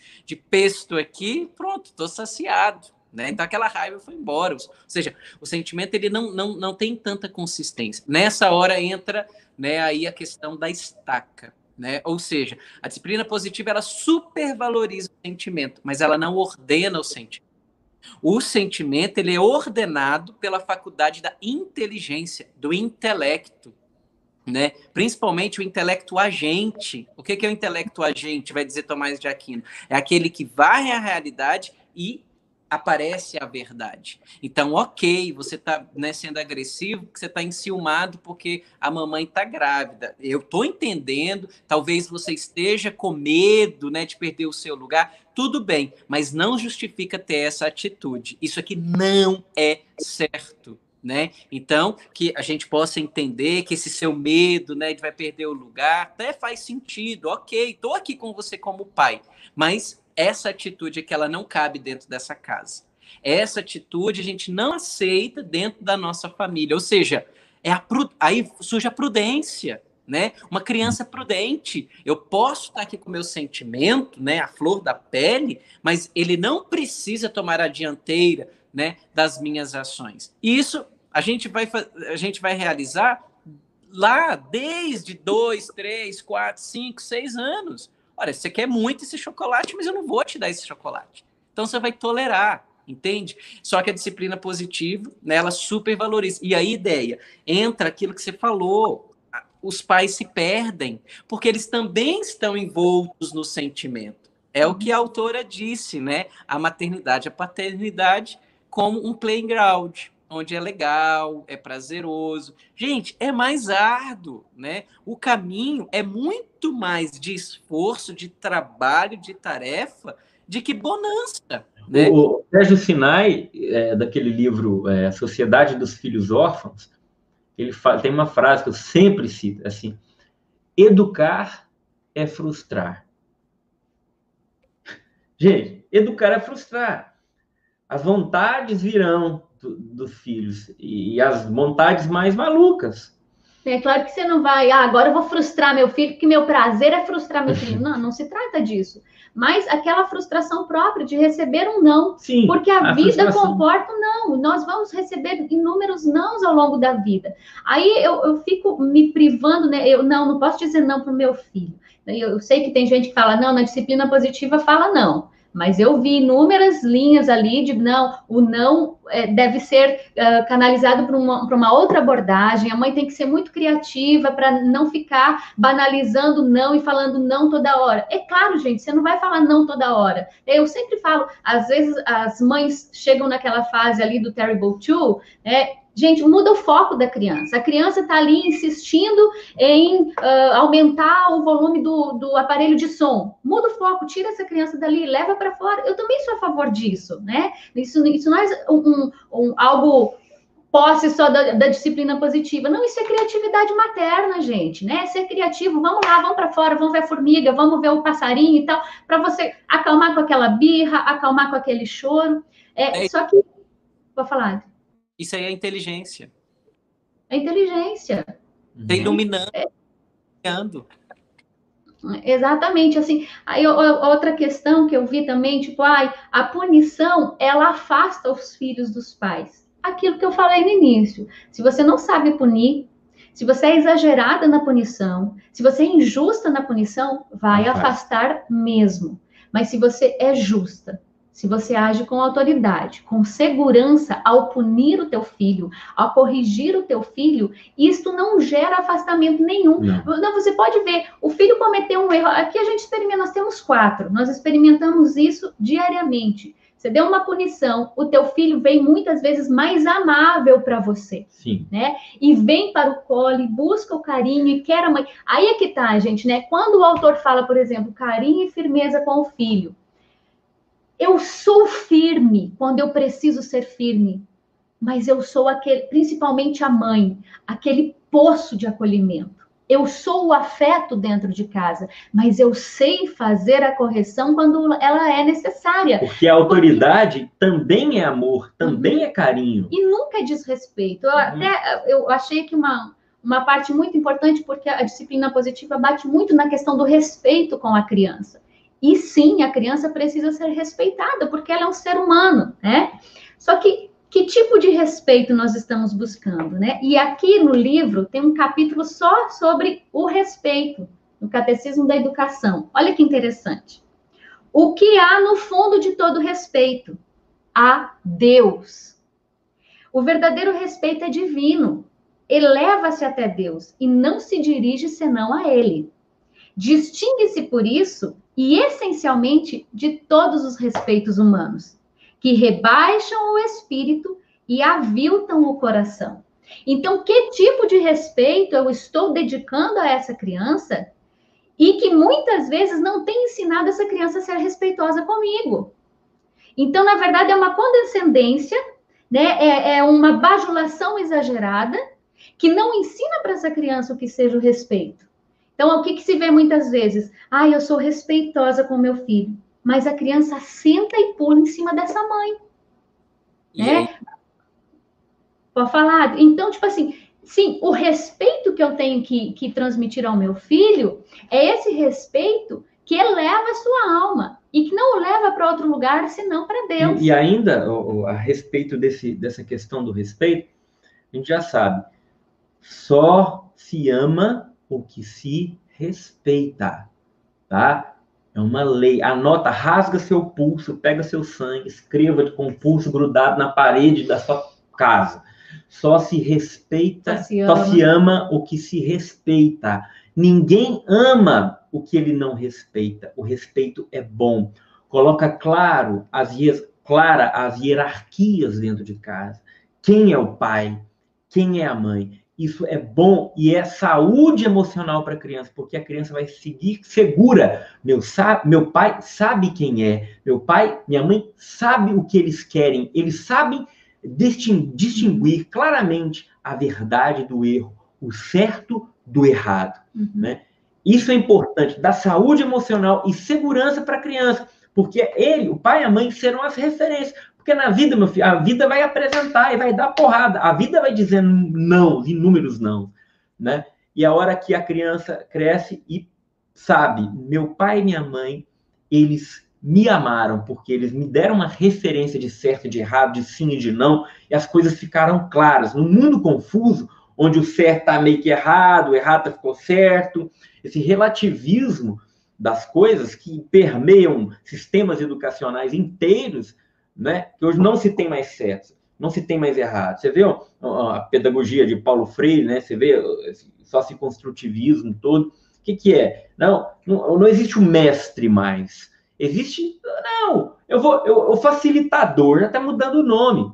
pesto aqui, pronto, estou saciado, né? Então aquela raiva foi embora. Ou seja, o sentimento, ele não tem tanta consistência. Nessa hora entra, né, aí a questão da estaca. Né? Ou seja, a disciplina positiva, ela supervaloriza o sentimento, mas ela não ordena o sentimento. O sentimento, ele é ordenado pela faculdade da inteligência, do intelecto, né? Principalmente o intelecto agente. O que é o intelecto agente? Vai dizer Tomás de Aquino. É aquele que varre a realidade e aparece a verdade. Então, ok, você está, né, sendo agressivo, você está enciumado porque a mamãe está grávida. Eu estou entendendo, talvez você esteja com medo, né, de perder o seu lugar. Tudo bem, mas não justifica ter essa atitude. Isso aqui não é certo. Né? Então, que a gente possa entender que esse seu medo, né, de vai perder o lugar, até faz sentido. Ok, estou aqui com você como pai, mas essa atitude é que ela não cabe dentro dessa casa. Essa atitude a gente não aceita dentro da nossa família. Ou seja, aí surge a prudência, né? Uma criança prudente. Eu posso estar aqui com o meu sentimento, né, a flor da pele, mas ele não precisa tomar a dianteira, né, das minhas ações. E isso a gente vai realizar lá desde 2, 3, 4, 5, 6 anos. Olha, você quer muito esse chocolate, mas eu não vou te dar esse chocolate. Então você vai tolerar, entende? Só que a disciplina positiva, né, ela supervaloriza. E a ideia, entra aquilo que você falou, os pais se perdem, porque eles também estão envoltos no sentimento. É o que a autora disse, né? A maternidade, a paternidade como um playground, onde é legal, é prazeroso. Gente, é mais árduo, né? O caminho é muito mais de esforço, de trabalho, de tarefa, de que bonança. Né? O Sérgio Sinai, daquele livro Sociedade dos Filhos Órfãos, ele tem uma frase que eu sempre cito, assim: educar é frustrar. Gente, educar é frustrar. As vontades virão dos filhos, e as vontades mais malucas. É claro que você não vai, agora eu vou frustrar meu filho, porque meu prazer é frustrar meu filho. Não, não se trata disso. Mas aquela frustração própria de receber um não. Sim, porque a vida comporta um não. Nós vamos receber inúmeros nãos ao longo da vida. Aí eu fico me privando, né? Eu não posso dizer não para o meu filho. Eu sei que tem gente que fala não, na disciplina positiva fala não. Mas eu vi inúmeras linhas ali de não, o não deve ser canalizado para uma outra abordagem. A mãe tem que ser muito criativa para não ficar banalizando não e falando não toda hora. É claro, gente, você não vai falar não toda hora. Eu sempre falo, às vezes as mães chegam naquela fase ali do Terrible Two, né? Gente, muda o foco da criança. A criança está ali insistindo em aumentar o volume do aparelho de som. Muda o foco, tira essa criança dali, leva para fora. Eu também sou a favor disso, né? Isso não é algo posse só da disciplina positiva. Não, isso é criatividade materna, gente, né? Ser criativo, vamos lá, vamos para fora, vamos ver a formiga, vamos ver o passarinho e tal, para você acalmar com aquela birra, acalmar com aquele choro. Só que, vou falar. Isso aí é inteligência. É inteligência. Tá iluminando. Exatamente, assim, aí outra questão que eu vi também, tipo, a punição, ela afasta os filhos dos pais. Aquilo que eu falei no início, se você não sabe punir, se você é exagerada na punição, se você é injusta na punição, vai afastar mesmo. Mas se você é justa, se você age com autoridade, com segurança ao punir o teu filho, ao corrigir o teu filho, isto não gera afastamento nenhum. Não, você pode ver, o filho cometeu um erro. Aqui a gente experimenta, nós temos 4, nós experimentamos isso diariamente. Você deu uma punição, o teu filho vem muitas vezes mais amável para você. Sim. Né? E vem para o colo, e busca o carinho, e quer a mãe. Aí é que tá, gente, né? Quando o autor fala, por exemplo, carinho e firmeza com o filho, eu sou firme quando eu preciso ser firme, mas eu sou aquele, principalmente a mãe, aquele poço de acolhimento. Eu sou o afeto dentro de casa, mas eu sei fazer a correção quando ela é necessária. Porque a autoridade também é amor, também é carinho. E nunca é desrespeito. Eu achei que uma parte muito importante, porque a disciplina positiva bate muito na questão do respeito com a criança. E sim, a criança precisa ser respeitada, porque ela é um ser humano, né? Só que tipo de respeito nós estamos buscando, né? E aqui no livro tem um capítulo só sobre o respeito, no Catecismo da Educação. Olha que interessante. O que há no fundo de todo respeito? A Deus. O verdadeiro respeito é divino. Eleva-se até Deus e não se dirige senão a Ele. Distingue-se por isso e essencialmente de todos os respeitos humanos, que rebaixam o espírito e aviltam o coração. Então, que tipo de respeito eu estou dedicando a essa criança e que muitas vezes não tem ensinado essa criança a ser respeitosa comigo? Então, na verdade, é uma condescendência, né? É uma bajulação exagerada que não ensina para essa criança o que seja o respeito. Então, o que se vê muitas vezes? Eu sou respeitosa com meu filho. Mas a criança senta e pula em cima dessa mãe. Né? Pode falar? Então, tipo assim, sim, o respeito que eu tenho que transmitir ao meu filho é esse respeito que eleva a sua alma e que não o leva para outro lugar, senão para Deus. E ainda, a respeito dessa questão do respeito, a gente já sabe, só se ama o que se respeita, tá? É uma lei. Anota, rasga seu pulso, pega seu sangue, escreva com o pulso grudado na parede da sua casa. Só se respeita, só se ama o que se respeita. Ninguém ama o que ele não respeita. O respeito é bom. Coloca clara as hierarquias dentro de casa. Quem é o pai? Quem é a mãe? Isso é bom e é saúde emocional para a criança, porque a criança vai seguir segura. Meu pai sabe quem é. Meu pai, minha mãe sabe o que eles querem. Eles sabem distinguir claramente a verdade do erro, o certo do errado. Né? Isso é importante, dá saúde emocional e segurança para a criança, porque o pai e a mãe serão as referências. Porque na vida, meu filho, a vida vai apresentar e vai dar porrada. A vida vai dizendo não, inúmeros não, né? E a hora que a criança cresce e sabe, meu pai e minha mãe, eles me amaram, porque eles me deram uma referência de certo e de errado, de sim e de não, e as coisas ficaram claras. No mundo confuso, onde o certo está meio que errado, o errado ficou certo, esse relativismo das coisas que permeiam sistemas educacionais inteiros, né? Que hoje não se tem mais certo, não se tem mais errado. Você vê a pedagogia de Paulo Freire, né? Você vê socioconstrutivismo todo. O que é? Não existe um mestre mais. Existe, o facilitador, já está mudando o nome.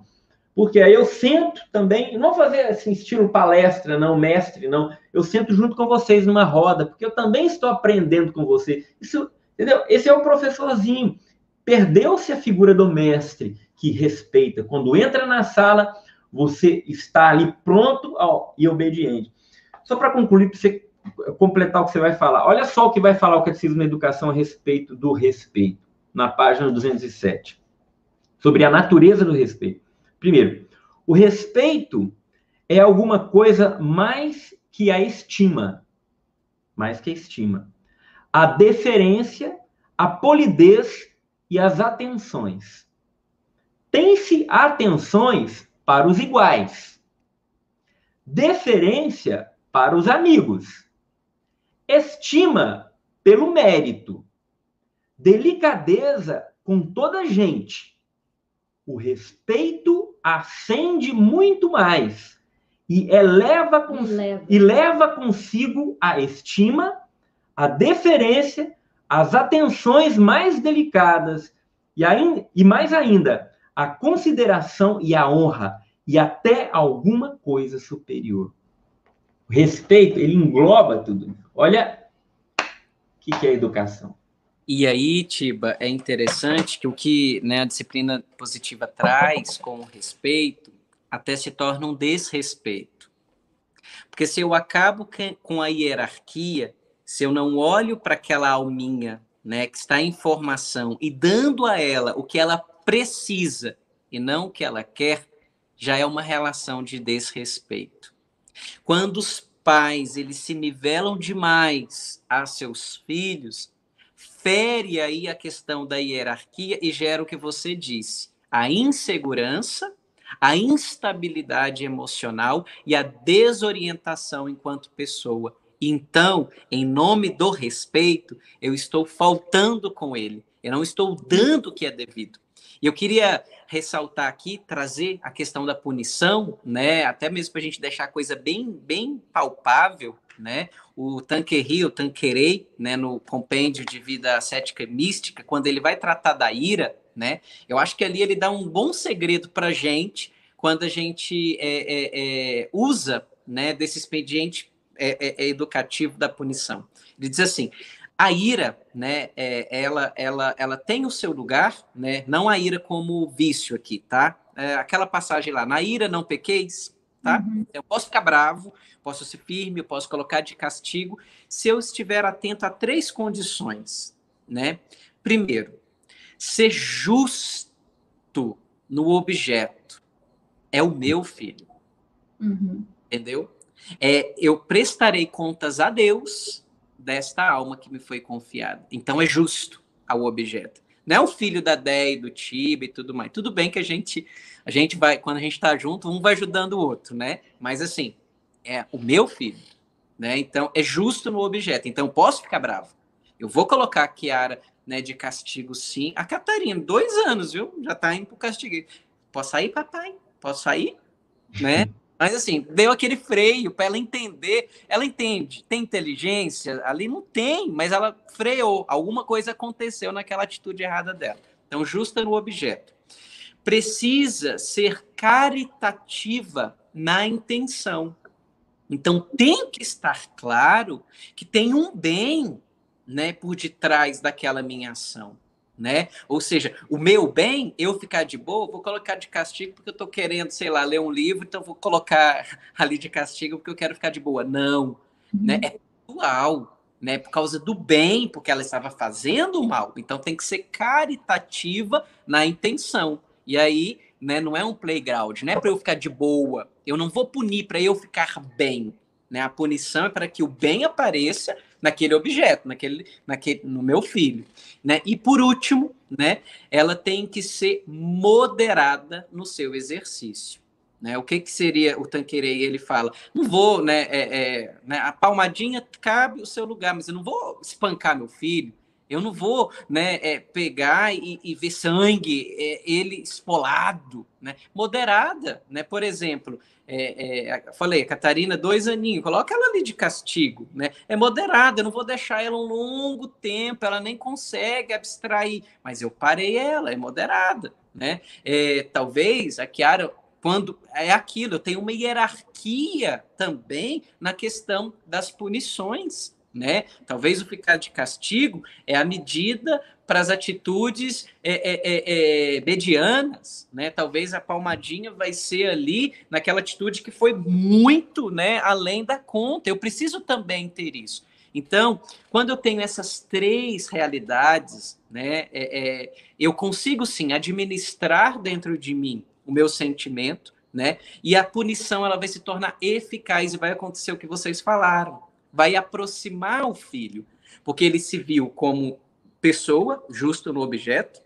Porque aí eu sento também, não vou fazer assim, estilo palestra, não, mestre, não. Eu sento junto com vocês numa roda, porque eu também estou aprendendo com você. Isso, entendeu? Esse é o professorzinho. Perdeu-se a figura do mestre que respeita. Quando entra na sala, você está ali pronto e obediente. Só para concluir, para você completar o que você vai falar. Olha só o que vai falar o Catecismo da Educação a respeito do respeito, na página 207. Sobre a natureza do respeito. Primeiro, o respeito é alguma coisa mais que a estima. Mais que a estima. A deferência, a polidez e as atenções. Tem-se atenções para os iguais. Deferência para os amigos. Estima pelo mérito. Delicadeza com toda a gente. O respeito acende muito mais e leva consigo a estima, a deferência, as atenções mais delicadas e mais ainda, a consideração e a honra e até alguma coisa superior. O respeito, ele engloba tudo. Olha o que é educação. E aí, Tiba, é interessante que o que, né, a disciplina positiva traz com o respeito até se torna um desrespeito. Porque se eu acabo com a hierarquia, se eu não olho para aquela alminha, né, que está em formação e dando a ela o que ela precisa e não o que ela quer, já é uma relação de desrespeito. Quando os pais eles se nivelam demais a seus filhos, fere aí a questão da hierarquia e gera o que você disse, a insegurança, a instabilidade emocional e a desorientação enquanto pessoa. Então, em nome do respeito, eu estou faltando com ele, eu não estou dando o que é devido. E eu queria ressaltar aqui, trazer a questão da punição, né? Até mesmo para a gente deixar a coisa bem palpável, né? O Tanqueray, né, no Compêndio de Vida Ascética e Mística, quando ele vai tratar da ira, né? Eu acho que ali ele dá um bom segredo para a gente, quando a gente usa, né, desse expediente educativo da punição. Ele diz assim: a ira, né, ela tem o seu lugar, né? Não a ira como vício aqui, tá? Aquela passagem lá, na ira não pequeis, tá? Uhum. Eu posso ficar bravo, posso ser firme, eu posso colocar de castigo, se eu estiver atento a 3 condições, né? Primeiro, ser justo no objeto. É o meu filho. Uhum. Entendeu? Eu prestarei contas a Deus desta alma que me foi confiada. Então é justo ao objeto. Não é o filho da Déia, do Tiba e tudo mais. Tudo bem que a gente vai, quando a gente está junto, um vai ajudando o outro, né? Mas assim, é o meu filho, né? Então é justo no objeto. Então eu posso ficar bravo. Eu vou colocar a Kiara, né, de castigo, sim. A Catarina, 2 anos, viu? Já tá indo pro castigo. Posso sair, papai? Posso sair? Né? Mas assim, deu aquele freio para ela entender. Ela entende, tem inteligência, ali não tem, mas ela freou. Alguma coisa aconteceu naquela atitude errada dela. Então, justa no objeto. Precisa ser caritativa na intenção. Então, tem que estar claro que tem um bem, né, por detrás daquela minha ação. Né? Ou seja, o meu bem, eu ficar de boa, vou colocar de castigo porque eu estou querendo, sei lá, ler um livro, então vou colocar ali de castigo porque eu quero ficar de boa. Não, né? É pessoal, né? Por causa do bem, porque ela estava fazendo o mal. Então tem que ser caritativa na intenção. E aí, né, não é um playground, não é para eu ficar de boa. Eu não vou punir para eu ficar bem. Né? A punição é para que o bem apareça naquele objeto, no meu filho. Né? E, por último, né, ela tem que ser moderada no seu exercício. Né? O que seria o Tanqueray? Ele fala, não vou, né, a palmadinha cabe o seu lugar, mas eu não vou espancar meu filho, eu não vou, né, pegar e ver sangue, ele espolado. Né? Moderada, né? Por exemplo, falei, a Catarina, 2 aninhos, coloca ela ali de castigo, né? É moderada, eu não vou deixar ela um longo tempo, ela nem consegue abstrair, mas eu parei ela, é moderada, né? Talvez a Kiara, quando é aquilo, eu tenho uma hierarquia também na questão das punições, né? Talvez o ficar de castigo é a medida para as atitudes medianas, né? Talvez a palmadinha vai ser ali naquela atitude que foi muito, né, além da conta. Eu preciso também ter isso. Então, quando eu tenho essas três realidades, né, eu consigo sim administrar dentro de mim o meu sentimento, né? E a punição ela vai se tornar eficaz e vai acontecer o que vocês falaram, vai aproximar o filho, porque ele se viu como pessoa, justo no objeto,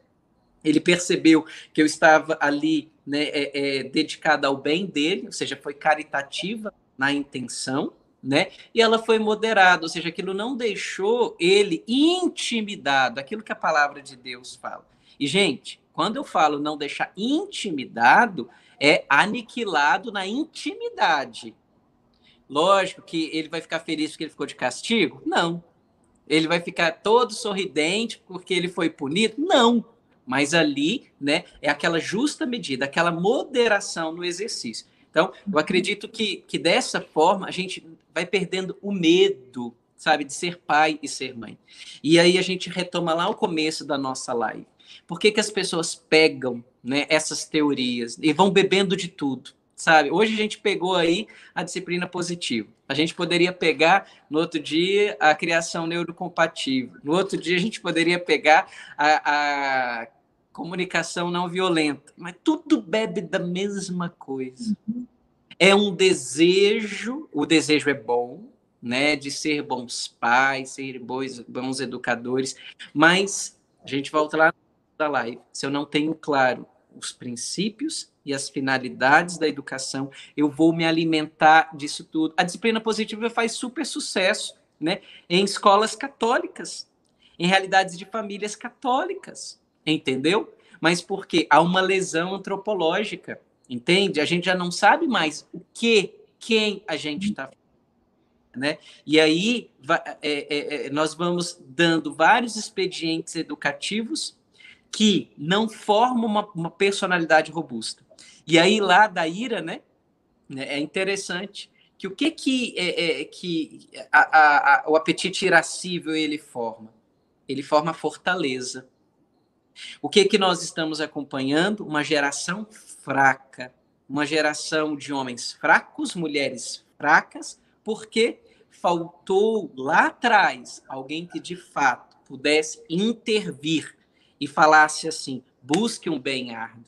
ele percebeu que eu estava ali, né, dedicada ao bem dele, ou seja, foi caritativa na intenção, né? E ela foi moderada, ou seja, aquilo não deixou ele intimidado, aquilo que a palavra de Deus fala. E, gente, quando eu falo não deixar intimidado, é aniquilado na intimidade. Lógico que ele vai ficar feliz porque ele ficou de castigo? Não. Ele vai ficar todo sorridente porque ele foi punido? Não. Mas ali, né, é aquela justa medida, aquela moderação no exercício. Então, eu acredito que dessa forma a gente vai perdendo o medo, sabe, de ser pai e ser mãe. E aí a gente retoma lá o começo da nossa live. Por que as pessoas pegam, né, essas teorias e vão bebendo de tudo? Sabe? Hoje a gente pegou aí a disciplina positiva. A gente poderia pegar, no outro dia, a criação neurocompatível. No outro dia, a gente poderia pegar a comunicação não violenta. Mas tudo bebe da mesma coisa. É um desejo, o desejo é bom, né, de ser bons pais, ser bons educadores, mas a gente volta lá da live. Se eu não tenho claro os princípios e as finalidades da educação, eu vou me alimentar disso tudo. A disciplina positiva faz super sucesso, né, em escolas católicas, em realidades de famílias católicas, entendeu? Mas porque há uma lesão antropológica, entende? A gente já não sabe mais quem a gente está, né? E aí nós vamos dando vários expedientes educativos que não formam uma personalidade robusta. E aí lá da ira, né? É interessante que o que o apetite irascível ele forma? Ele forma fortaleza. O que nós estamos acompanhando? Uma geração fraca, uma geração de homens fracos, mulheres fracas, porque faltou lá atrás alguém que de fato pudesse intervir e falasse assim: busque um bem árduo.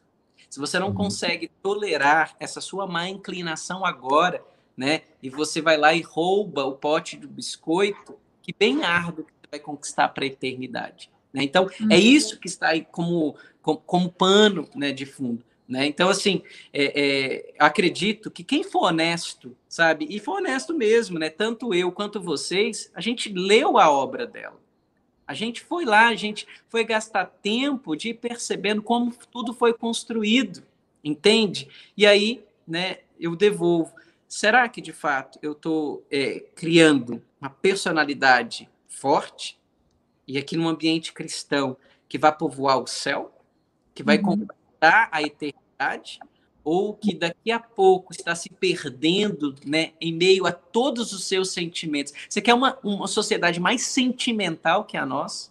Se você não consegue tolerar essa sua má inclinação agora, né, e você vai lá e rouba o pote do biscoito, que bem árduo que você vai conquistar para a eternidade. Né? Então, é isso que está aí como pano, né, de fundo. Né? Então, assim, acredito que quem for honesto, sabe, e for honesto mesmo, né, tanto eu quanto vocês, a gente leu a obra dela. A gente foi lá, a gente foi gastar tempo de ir percebendo como tudo foi construído, entende? E aí, né, eu devolvo. Será que, de fato, eu estou criando uma personalidade forte? E aqui num ambiente cristão que vai povoar o céu? Que vai conquistar a eternidade? Ou que daqui a pouco está se perdendo, né, em meio a todos os seus sentimentos? Você quer uma sociedade mais sentimental que a nossa?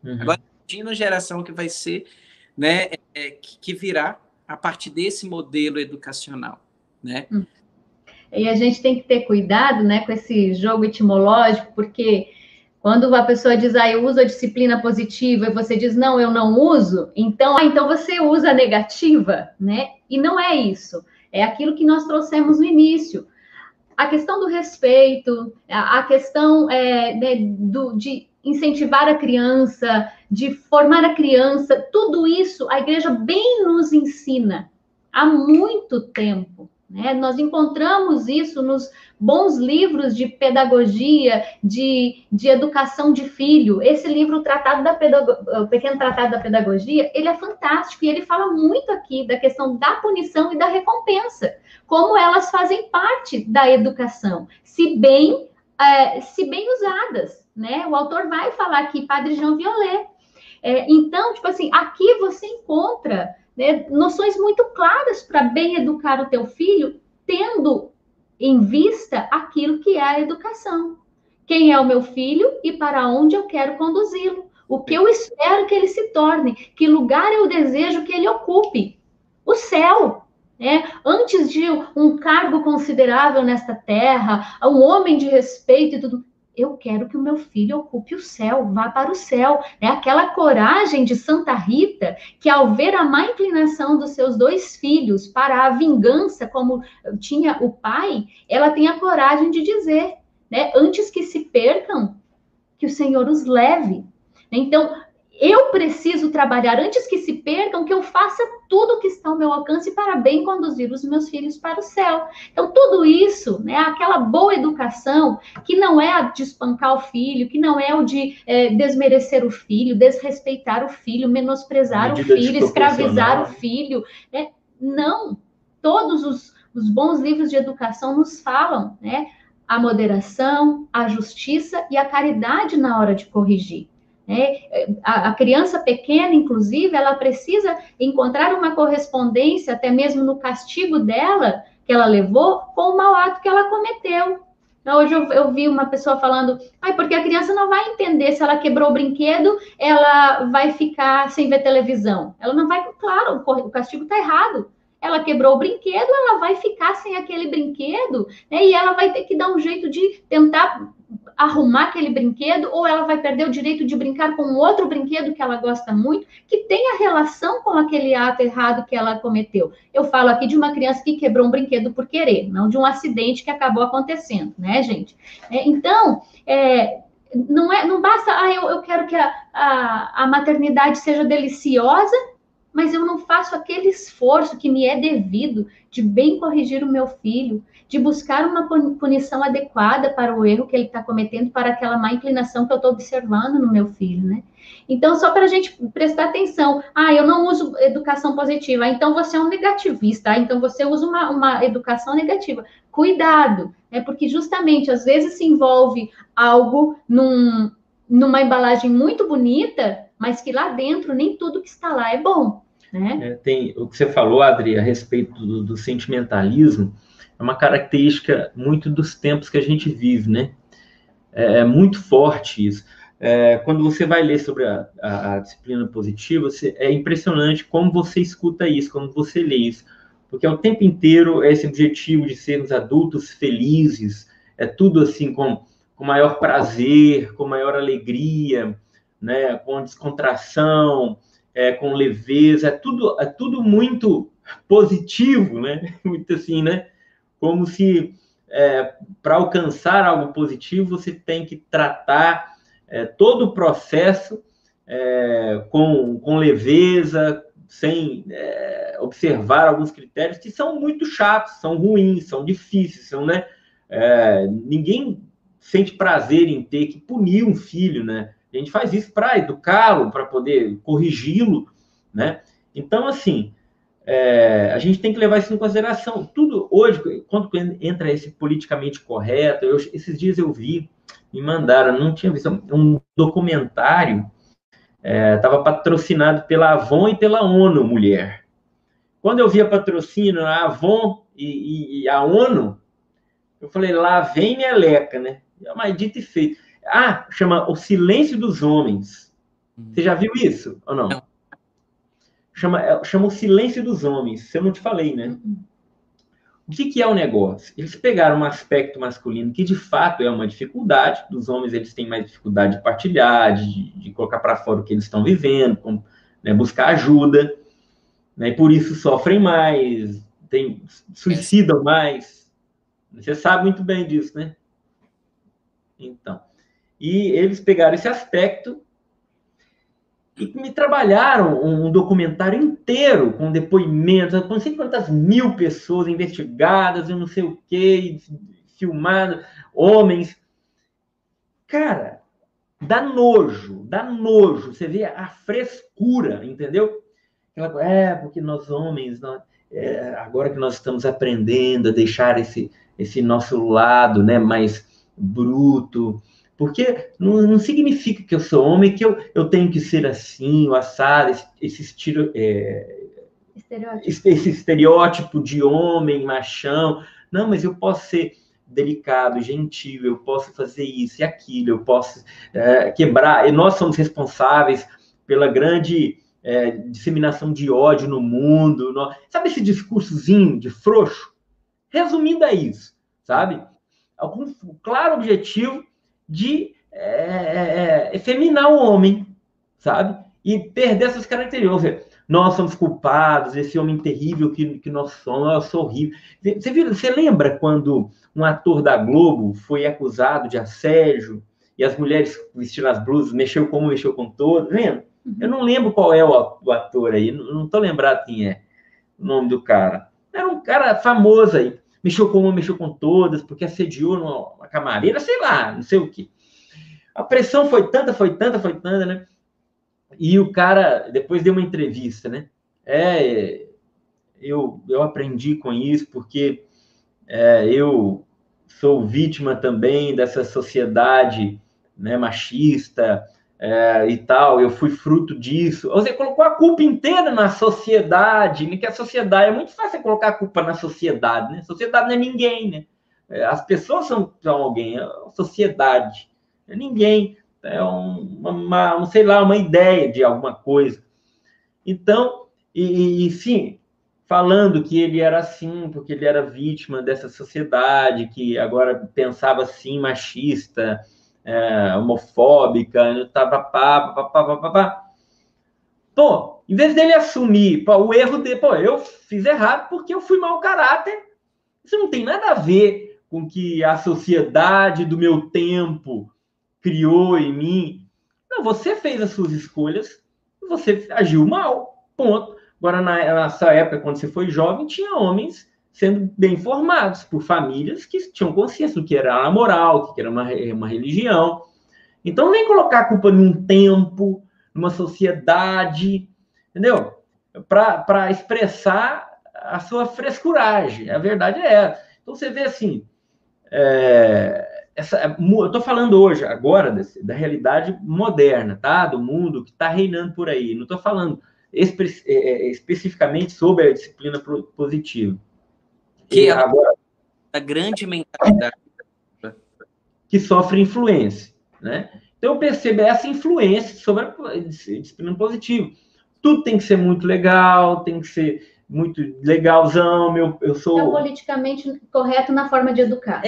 Agora, imagina a geração que vai ser, né, que virá a partir desse modelo educacional, né? E a gente tem que ter cuidado, né, com esse jogo etimológico, porque quando a pessoa diz, eu uso a disciplina positiva, e você diz, não, eu não uso, então você usa a negativa, né? E não é isso. É aquilo que nós trouxemos no início. A questão do respeito, a questão de incentivar a criança, de formar a criança, tudo isso a igreja bem nos ensina há muito tempo. Né? Nós encontramos isso nos bons livros de pedagogia, de educação de filho. Esse livro, o Pequeno Tratado da Pedagogia, ele é fantástico e ele fala muito aqui da questão da punição e da recompensa, como elas fazem parte da educação, se bem usadas. Né? O autor vai falar aqui, Padre Jean Violet. Então, tipo assim, aqui você encontra, né, noções muito claras para bem educar o teu filho, tendo em vista aquilo que é a educação. Quem é o meu filho e para onde eu quero conduzi-lo? O que eu espero que ele se torne? Que lugar eu desejo que ele ocupe? O céu. Antes de um cargo considerável nesta terra, um homem de respeito e tudo, eu quero que o meu filho ocupe o céu, vá para o céu. É aquela coragem de Santa Rita, que ao ver a má inclinação dos seus 2 filhos para a vingança, como tinha o pai, ela tem a coragem de dizer, antes que se percam, que o Senhor os leve. Então, eu preciso trabalhar antes que se percam, que eu faça tudo o que está ao meu alcance para bem conduzir os meus filhos para o céu. Então, tudo isso, aquela boa educação, que não é a de espancar o filho, que não é o de desmerecer o filho, desrespeitar o filho, menosprezar o filho, escravizar o filho. Não. Todos os bons livros de educação nos falam, a moderação, a justiça e a caridade na hora de corrigir. A criança pequena, inclusive, ela precisa encontrar uma correspondência, até mesmo no castigo dela, que ela levou, com o mau ato que ela cometeu. Hoje eu vi uma pessoa falando, porque a criança não vai entender se ela quebrou o brinquedo, ela vai ficar sem ver televisão. Ela não vai, claro, o castigo está errado. Ela quebrou o brinquedo, ela vai ficar sem aquele brinquedo, e ela vai ter que dar um jeito de tentar arrumar aquele brinquedo, ou ela vai perder o direito de brincar com outro brinquedo que ela gosta muito, que tenha relação com aquele ato errado que ela cometeu. Eu falo aqui de uma criança que quebrou um brinquedo por querer, não de um acidente que acabou acontecendo, gente? Então, não basta, eu quero que a maternidade seja deliciosa, mas eu não faço aquele esforço que me é devido de bem corrigir o meu filho, de buscar uma punição adequada para o erro que ele está cometendo, para aquela má inclinação que eu estou observando no meu filho, Então, só para a gente prestar atenção, eu não uso educação positiva, então você é um negativista, então você usa uma educação negativa. Cuidado, porque justamente, às vezes se envolve algo numa embalagem muito bonita, mas que lá dentro nem tudo que está lá é bom, Tem o que você falou, Adri, a respeito do sentimentalismo, é uma característica muito dos tempos que a gente vive, É muito forte isso. Quando você vai ler sobre a disciplina positiva, é impressionante como você escuta isso, como você lê isso, porque o tempo inteiro esse objetivo de sermos adultos felizes, é tudo assim com maior prazer, com maior alegria, com descontração, com leveza, é tudo muito positivo, Muito assim, Como se para alcançar algo positivo você tem que tratar todo o processo com leveza, sem observar alguns critérios que são muito chatos, são ruins, são difíceis, ninguém sente prazer em ter que punir um filho, A gente faz isso para educá-lo, para poder corrigi-lo, Então, assim, a gente tem que levar isso em consideração. Tudo hoje, quando entra esse politicamente correto, esses dias eu vi, me mandaram, não tinha visto, um documentário, estava patrocinado pela Avon e pela ONU, mulher. Quando eu vi a patrocínio, a Avon e a ONU, eu falei, lá vem meleca, Mas dito e feito. Chama O Silêncio dos Homens. Você já viu isso ou não? Chama O Silêncio dos Homens. Se eu não te falei, O que é o negócio? Eles pegaram um aspecto masculino que, de fato, é uma dificuldade. Dos homens, eles têm mais dificuldade de partilhar, de colocar para fora o que eles estão vivendo, buscar ajuda. E por isso sofrem mais, suicidam mais. Você sabe muito bem disso, Então, e eles pegaram esse aspecto e me trabalharam um documentário inteiro com depoimentos, não sei quantas mil pessoas investigadas, eu não sei o quê, filmadas, homens. Cara, dá nojo. Você vê a frescura, entendeu? Porque nós homens, agora que nós estamos aprendendo a deixar esse nosso lado, mais bruto, porque não significa que eu sou homem, que eu tenho que ser assim, o assado, esse estereótipo de homem, machão. Não, mas eu posso ser delicado, gentil, eu posso fazer isso e aquilo, eu posso quebrar, e nós somos responsáveis pela grande disseminação de ódio no mundo. Sabe esse discursozinho de frouxo? Resumindo é isso, sabe? Com o claro objetivo de efeminar o homem, sabe? E perder essas características. Nós somos culpados, esse homem terrível que nós somos, eu sou horrível. Você lembra quando um ator da Globo foi acusado de assédio e as mulheres vestiram as blusas, mexeu com todos? Lembra? Eu não lembro qual é o ator aí, não estou lembrado quem é o nome do cara. Era um cara famoso aí. Mexeu com todas, porque assediou uma camareira, sei lá, não sei o quê. A pressão foi tanta, né? E o cara depois deu uma entrevista, né? Eu aprendi com isso, porque eu sou vítima também dessa sociedade, né, machista e tal, eu fui fruto disso. Você colocou a culpa inteira na sociedade, que a sociedade, é muito fácil colocar a culpa na sociedade, né? A sociedade não é ninguém, né? As pessoas são alguém, a sociedade não é ninguém, é sei lá, uma ideia de alguma coisa. Então, sim, falando que ele era assim, porque ele era vítima dessa sociedade, que agora pensava assim, machista, homofóbica, Pô, em vez dele assumir o erro dele, eu fiz errado porque eu fui mau caráter. Isso não tem nada a ver com que a sociedade do meu tempo criou em mim. Não, você fez as suas escolhas, você agiu mal, ponto. Agora, nessa época, quando você foi jovem, tinha homens sendo bem formados por famílias que tinham consciência do que era a moral, que era uma religião. Então, não vem colocar a culpa num tempo, numa sociedade, entendeu? Para expressar a sua frescuragem. A verdade é essa. Então, você vê assim, eu estou falando hoje, agora, da realidade moderna, tá? Do mundo que está reinando por aí. Não estou falando especificamente sobre a disciplina positiva. Que é agora, a grande mentalidade que sofre influência, né? Então, eu percebo essa influência sobre a disciplina positiva. Tudo tem que ser muito legal, tem que ser muito legalzão. Eu sou... É politicamente correto na forma de educar.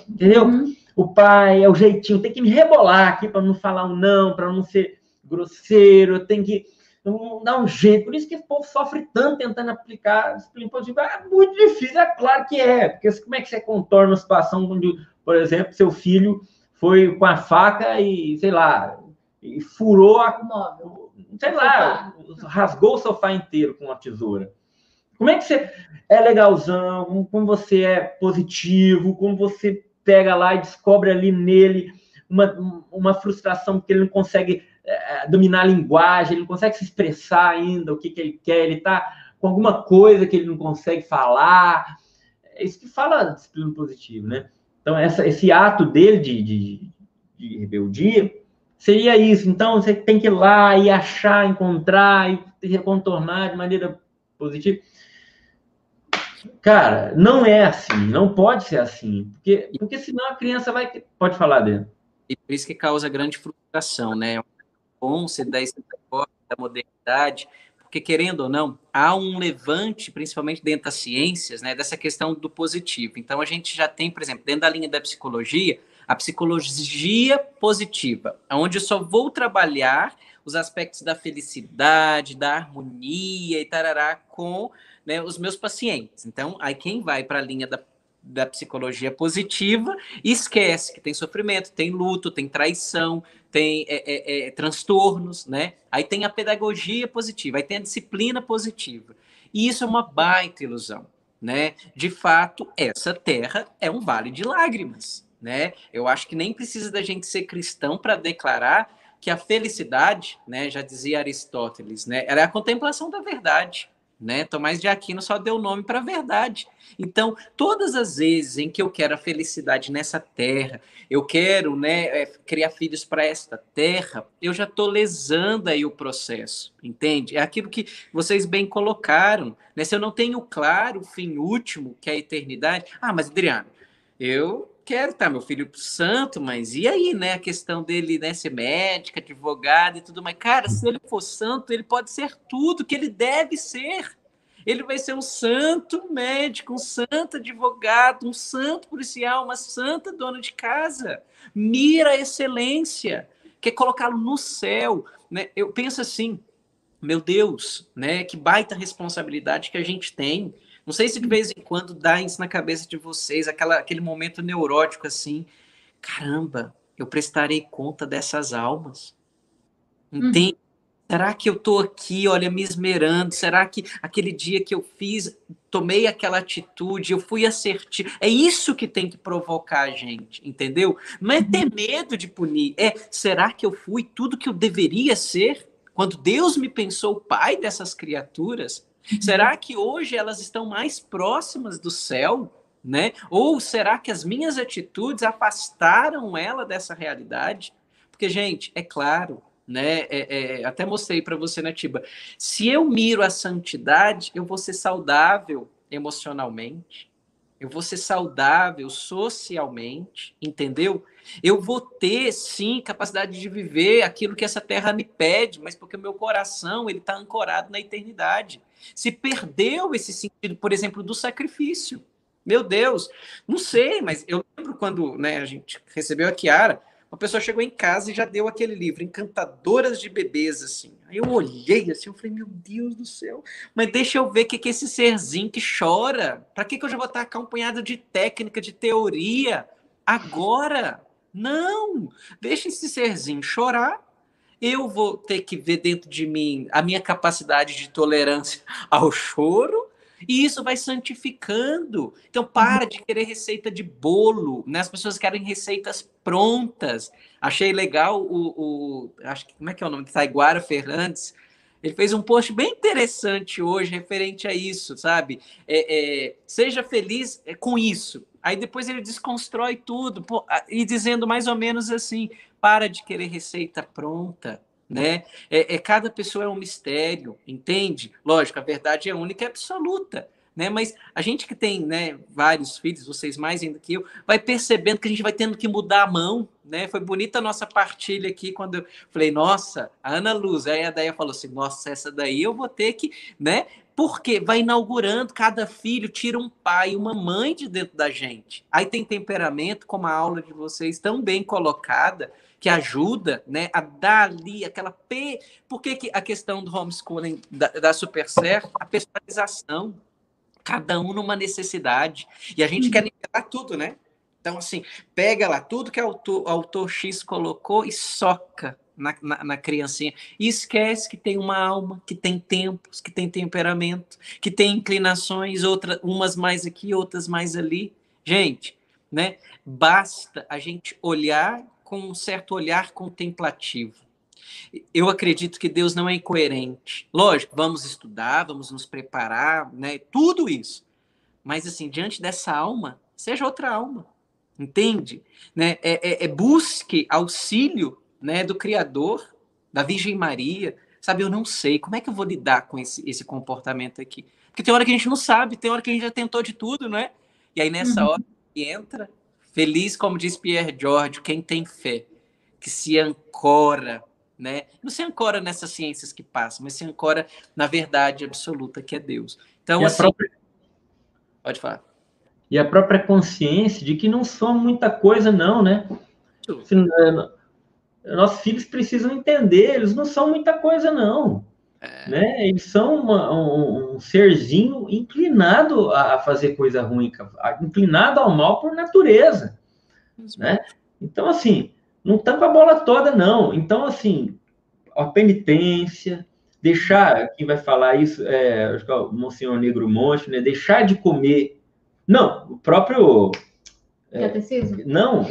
Entendeu? Uhum. O pai é o jeitinho, tem que me rebolar aqui para não falar um não, para não ser grosseiro, tem que dar um jeito. Por isso que o povo sofre tanto tentando aplicar a disciplina positiva. É muito difícil, é claro que é. Porque como é que você contorna a situação onde, por exemplo, seu filho foi com a faca e, sei lá, e furou rasgou o sofá inteiro com uma tesoura. Como é que você é legalzão, como você é positivo, como você pega lá e descobre ali nele uma frustração porque ele não consegue dominar a linguagem, ele não consegue se expressar ainda o que ele quer, ele está com alguma coisa que ele não consegue falar. É isso que fala a disciplina positiva, né? Então, esse ato dele de rebeldia seria isso. Então, você tem que ir lá e achar, encontrar e contornar de maneira positiva. Cara, não é assim, não pode ser assim, porque senão a criança vai... Pode falar dele. E por isso que causa grande frustração, né? É bom você dar esse negócio da modernidade, porque, querendo ou não, há um levante, principalmente dentro das ciências, né, dessa questão do positivo. Então, a gente já tem, por exemplo, dentro da linha da psicologia, a psicologia positiva, onde eu só vou trabalhar os aspectos da felicidade, da harmonia e tarará com, né, os meus pacientes. Então, aí quem vai para a linha da psicologia positiva esquece que tem sofrimento, tem luto, tem traição, tem transtornos, né? Aí tem a pedagogia positiva, aí tem a disciplina positiva. E isso é uma baita ilusão, né? De fato, essa terra é um vale de lágrimas, né? Eu acho que nem precisa da gente ser cristão para declarar que a felicidade, né, já dizia Aristóteles, né, era a contemplação da verdade, né? Tomás de Aquino só deu nome para a verdade. Então, todas as vezes em que eu quero a felicidade nessa terra, eu quero, né, criar filhos para esta terra, eu já estou lesando aí o processo, entende? É aquilo que vocês bem colocaram, né? Se eu não tenho claro o fim último, que é a eternidade... Ah, mas Adriano, eu quero estar meu filho santo, mas e aí, né? A questão dele, né, ser médico, advogado e tudo mais. Cara, se ele for santo, ele pode ser tudo que ele deve ser. Ele vai ser um santo médico, um santo advogado, um santo policial, uma santa dona de casa. Mira a excelência, quer colocá-lo no céu, né? Eu penso assim, meu Deus, né? Que baita responsabilidade que a gente tem. Não sei se de vez em quando dá isso na cabeça de vocês, aquele momento neurótico assim, caramba, eu prestarei conta dessas almas. Entende? Será que eu estou aqui, olha, me esmerando? Será que aquele dia que eu fiz, tomei aquela atitude, eu fui assertivo? É isso que tem que provocar a gente, entendeu? Não é ter medo de punir, será que eu fui tudo que eu deveria ser? Quando Deus me pensou pai dessas criaturas, será que hoje elas estão mais próximas do céu? Né? Ou será que as minhas atitudes afastaram ela dessa realidade? Porque, gente, é claro, né? Até mostrei para você, né, Tiba? Se eu miro a santidade, eu vou ser saudável emocionalmente, eu vou ser saudável socialmente, entendeu? Eu vou ter, sim, capacidade de viver aquilo que essa terra me pede, mas porque o meu coração ele está ancorado na eternidade. Se perdeu esse sentido, por exemplo, do sacrifício. Meu Deus, não sei, mas eu lembro quando, né, a gente recebeu a Kiara, uma pessoa chegou em casa e já deu aquele livro, Encantadoras de Bebês, assim. Aí eu olhei assim, eu falei, meu Deus do céu, mas deixa eu ver o que é esse serzinho que chora. Para que eu já vou estar acompanhado de técnica, de teoria? Agora? Não! Deixa esse serzinho chorar. Eu vou ter que ver dentro de mim a minha capacidade de tolerância ao choro, e isso vai santificando. Então, para de querer receita de bolo, né? As pessoas querem receitas prontas. Achei legal acho que, como é que é o nome? Taiguara Fernandes. Ele fez um post bem interessante hoje referente a isso, sabe? Seja feliz com isso. Aí depois ele desconstrói tudo, e dizendo mais ou menos assim, para de querer receita pronta, né? Cada pessoa é um mistério, entende? Lógico, a verdade é única e absoluta, né? Mas a gente que tem, né, vários filhos, vocês mais ainda que eu, vai percebendo que a gente vai tendo que mudar a mão, né? Foi bonita a nossa partilha aqui quando eu falei, nossa, a Ana Luz, aí a Daia falou assim, nossa, essa daí eu vou ter que, né? Porque vai inaugurando, cada filho tira um pai e uma mãe de dentro da gente. Aí tem temperamento, como a aula de vocês tão bem colocada, que ajuda, né, a dar ali aquela... Por que a questão do homeschooling dá super certo? A personalização. Cada um numa necessidade. E a gente quer nivelar tudo, né? Então, assim, pega lá tudo que o autor X colocou e soca na criancinha. E esquece que tem uma alma, que tem tempos, que tem temperamento, que tem inclinações, umas mais aqui, outras mais ali. Gente, né? Basta a gente olhar com um certo olhar contemplativo. Eu acredito que Deus não é incoerente. Lógico, vamos estudar, vamos nos preparar, né? Tudo isso. Mas, assim, diante dessa alma, seja outra alma. Entende? Né? Busque auxílio, né, do Criador, da Virgem Maria. Sabe, eu não sei. Como é que eu vou lidar com esse comportamento aqui? Porque tem hora que a gente não sabe, tem hora que a gente já tentou de tudo, não é? E aí, nessa hora, entra, feliz, como diz Pierre George, quem tem fé, que se ancora, né? Não se ancora nessas ciências que passam, mas se ancora na verdade absoluta, que é Deus. Então, assim... Pode falar. E a própria consciência de que não somos muita coisa, não, né? Nossos filhos precisam entender, eles não são muita coisa, não. Né? Eles são um serzinho inclinado a fazer coisa ruim, inclinado ao mal por natureza. Né? Então, assim, não tampa a bola toda, não. Então, assim, a penitência, deixar, quem vai falar isso, acho que é o Monsenhor Negro Monte, né? Deixar de comer. Não, o próprio... Catecismo? Não,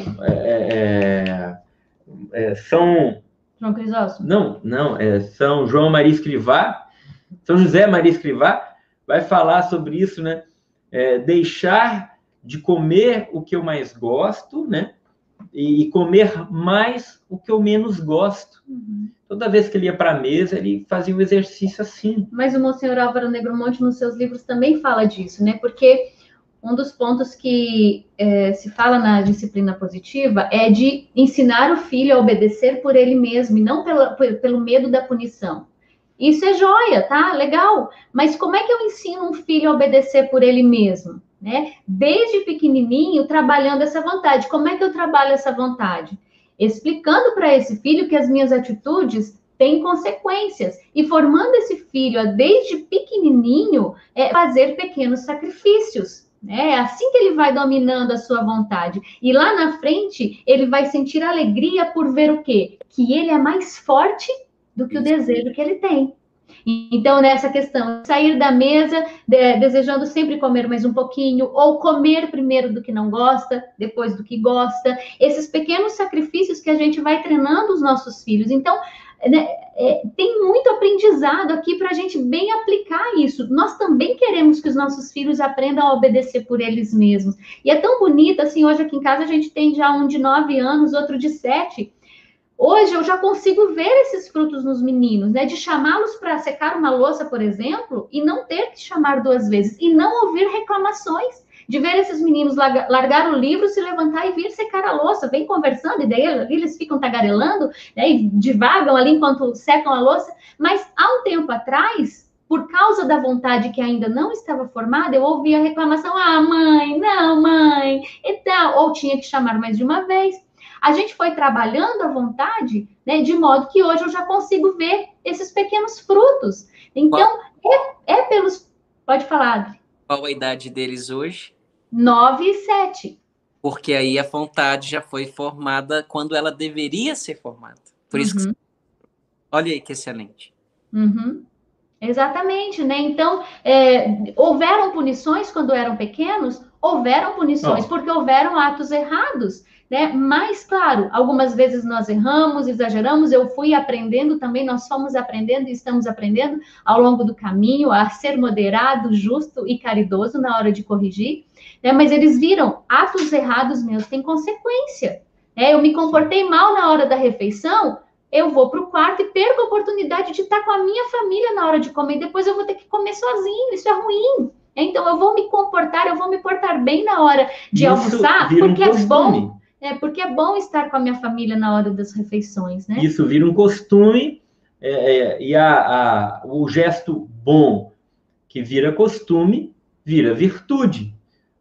São... João Crisóstomo? Não, São João Maria Escrivá, São José Maria Escrivá, vai falar sobre isso, né? Deixar de comer o que eu mais gosto, né? E comer mais o que eu menos gosto. Toda vez que ele ia para a mesa, ele fazia um exercício assim. Mas o Monsenhor Álvaro Negromonte, nos seus livros, também fala disso, né? Porque um dos pontos que se fala na disciplina positiva é de ensinar o filho a obedecer por ele mesmo e não pelo medo da punição. Isso é joia, tá? Legal. Mas como é que eu ensino um filho a obedecer por ele mesmo? Né? Desde pequenininho, trabalhando essa vontade. Como é que eu trabalho essa vontade? Explicando para esse filho que as minhas atitudes têm consequências. E formando esse filho, desde pequenininho, fazer pequenos sacrifícios. É assim que ele vai dominando a sua vontade. E lá na frente, ele vai sentir alegria por ver o quê? Que ele é mais forte do que o desejo que ele tem. Então, nessa questão, sair da mesa desejando sempre comer mais um pouquinho, ou comer primeiro do que não gosta, depois do que gosta, esses pequenos sacrifícios que a gente vai treinando os nossos filhos. Então, tem muito aprendizado aqui para a gente bem aplicar isso. Nós também queremos que os nossos filhos aprendam a obedecer por eles mesmos. E é tão bonito, assim, hoje aqui em casa a gente tem já um de 9 anos, outro de 7. Hoje eu já consigo ver esses frutos nos meninos, né? De chamá-los para secar uma louça, por exemplo, e não ter que chamar 2 vezes, e não ouvir reclamações. De ver esses meninos largar o livro, se levantar e vir secar a louça, vem conversando, e daí eles ficam tagarelando, né, e divagam ali enquanto secam a louça. Mas há um tempo atrás, por causa da vontade que ainda não estava formada, eu ouvia a reclamação: ah, mãe, não, mãe, e tal, ou tinha que chamar mais de uma vez. A gente foi trabalhando a vontade, né, de modo que hoje eu já consigo ver esses pequenos frutos. Então, pelos... Pode falar, Adri. Qual a idade deles hoje? 9 e 7. Porque aí a vontade já foi formada quando ela deveria ser formada. Por isso que... Olha aí que excelente. Exatamente, né? Então, houveram punições quando eram pequenos? Houveram punições, porque houveram atos errados, né? Mas, claro, algumas vezes nós erramos, exageramos, eu fui aprendendo também, nós fomos aprendendo e estamos aprendendo ao longo do caminho a ser moderado, justo e caridoso na hora de corrigir, né? Mas eles viram, atos errados meus têm consequência, né? Eu me comportei mal na hora da refeição, eu vou para o quarto e perco a oportunidade de estar com a minha família na hora de comer, depois eu vou ter que comer sozinho, isso é ruim. Então, eu vou me comportar, eu vou me portar bem na hora de almoçar, porque é bom. Porque é bom estar com a minha família na hora das refeições, né? Isso vira um costume, e o gesto bom que vira costume, vira virtude,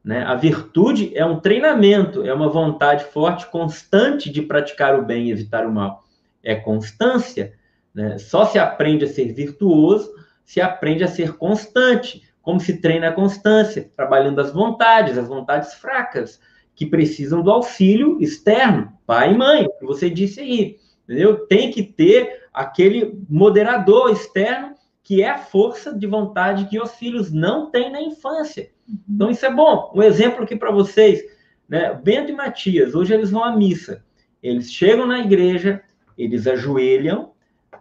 né? A virtude é um treinamento, é uma vontade forte, constante de praticar o bem e evitar o mal. É constância, né? Só se aprende a ser virtuoso, se aprende a ser constante. Como se treina a constância? Trabalhando as vontades fracas, que precisam do auxílio externo, pai e mãe, que você disse aí, entendeu? Tem que ter aquele moderador externo, que é a força de vontade que os filhos não têm na infância. Então, isso é bom. Um exemplo aqui para vocês, né? Bento e Matias, hoje eles vão à missa. Eles chegam na igreja, eles ajoelham,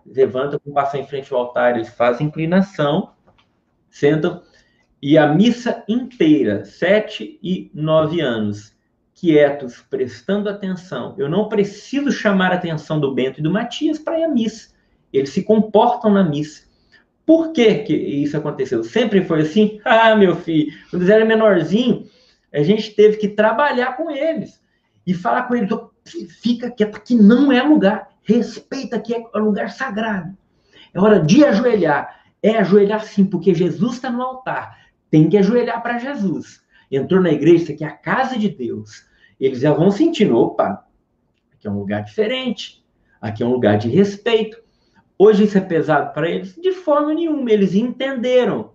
levantam, passam em frente ao altar, eles fazem inclinação, sentam, e a missa inteira, 7 e 9 anos, quietos, prestando atenção. Eu não preciso chamar a atenção do Bento e do Matias para ir à missa. Eles se comportam na missa. Por que isso aconteceu? Sempre foi assim? Ah, meu filho, quando eles eram menorzinhos, a gente teve que trabalhar com eles e falar com eles: fica quieto, que não é lugar. Respeita que é lugar sagrado. É hora de ajoelhar. É ajoelhar sim, porque Jesus está no altar. Tem que ajoelhar para Jesus. Entrou na igreja, isso aqui é a casa de Deus. Eles já vão sentindo: opa, aqui é um lugar diferente. Aqui é um lugar de respeito. Hoje isso é pesado para eles? De forma nenhuma. Eles entenderam.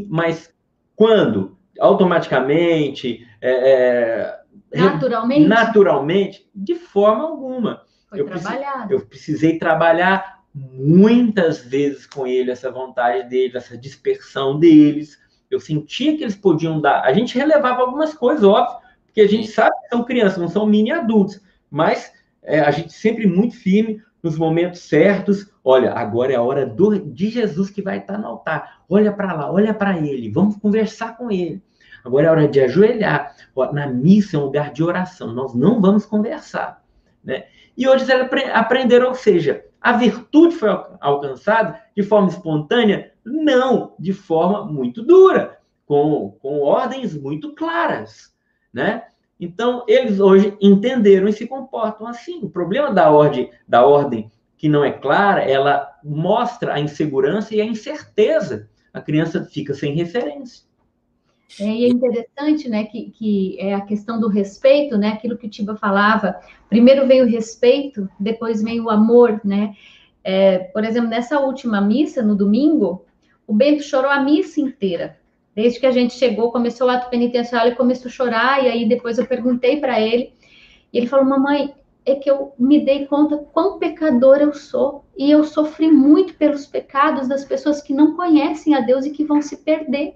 Mas quando? Automaticamente? Naturalmente? De forma alguma. Eu precisei trabalhar muitas vezes com ele, essa vontade deles, essa dispersão deles. Eu sentia que eles podiam dar. A gente relevava algumas coisas, óbvio, porque a gente sabe que são crianças, não são mini adultos. Mas a gente sempre muito firme, nos momentos certos. Olha, agora é a hora de Jesus que vai estar no altar. Olha para lá, olha para ele, vamos conversar com ele. Agora é a hora de ajoelhar. Na missa é um lugar de oração, nós não vamos conversar, né? E hoje eles aprenderam, ou seja, a virtude foi alcançada de forma espontânea? Não, de forma muito dura. com ordens muito claras, né? Então, eles hoje entenderam e se comportam assim. O problema da ordem que não é clara, ela mostra a insegurança e a incerteza. A criança fica sem referência. E é interessante, né, que é a questão do respeito, né, aquilo que o Tiba falava. Primeiro vem o respeito, depois vem o amor, né? Por exemplo, nessa última missa, no domingo, o Bento chorou a missa inteira. Desde que a gente chegou, começou o ato penitencial, ele começou a chorar, e aí depois eu perguntei para ele, e ele falou, mamãe, é que eu me dei conta quão pecador eu sou, e eu sofri muito pelos pecados das pessoas que não conhecem a Deus e que vão se perder.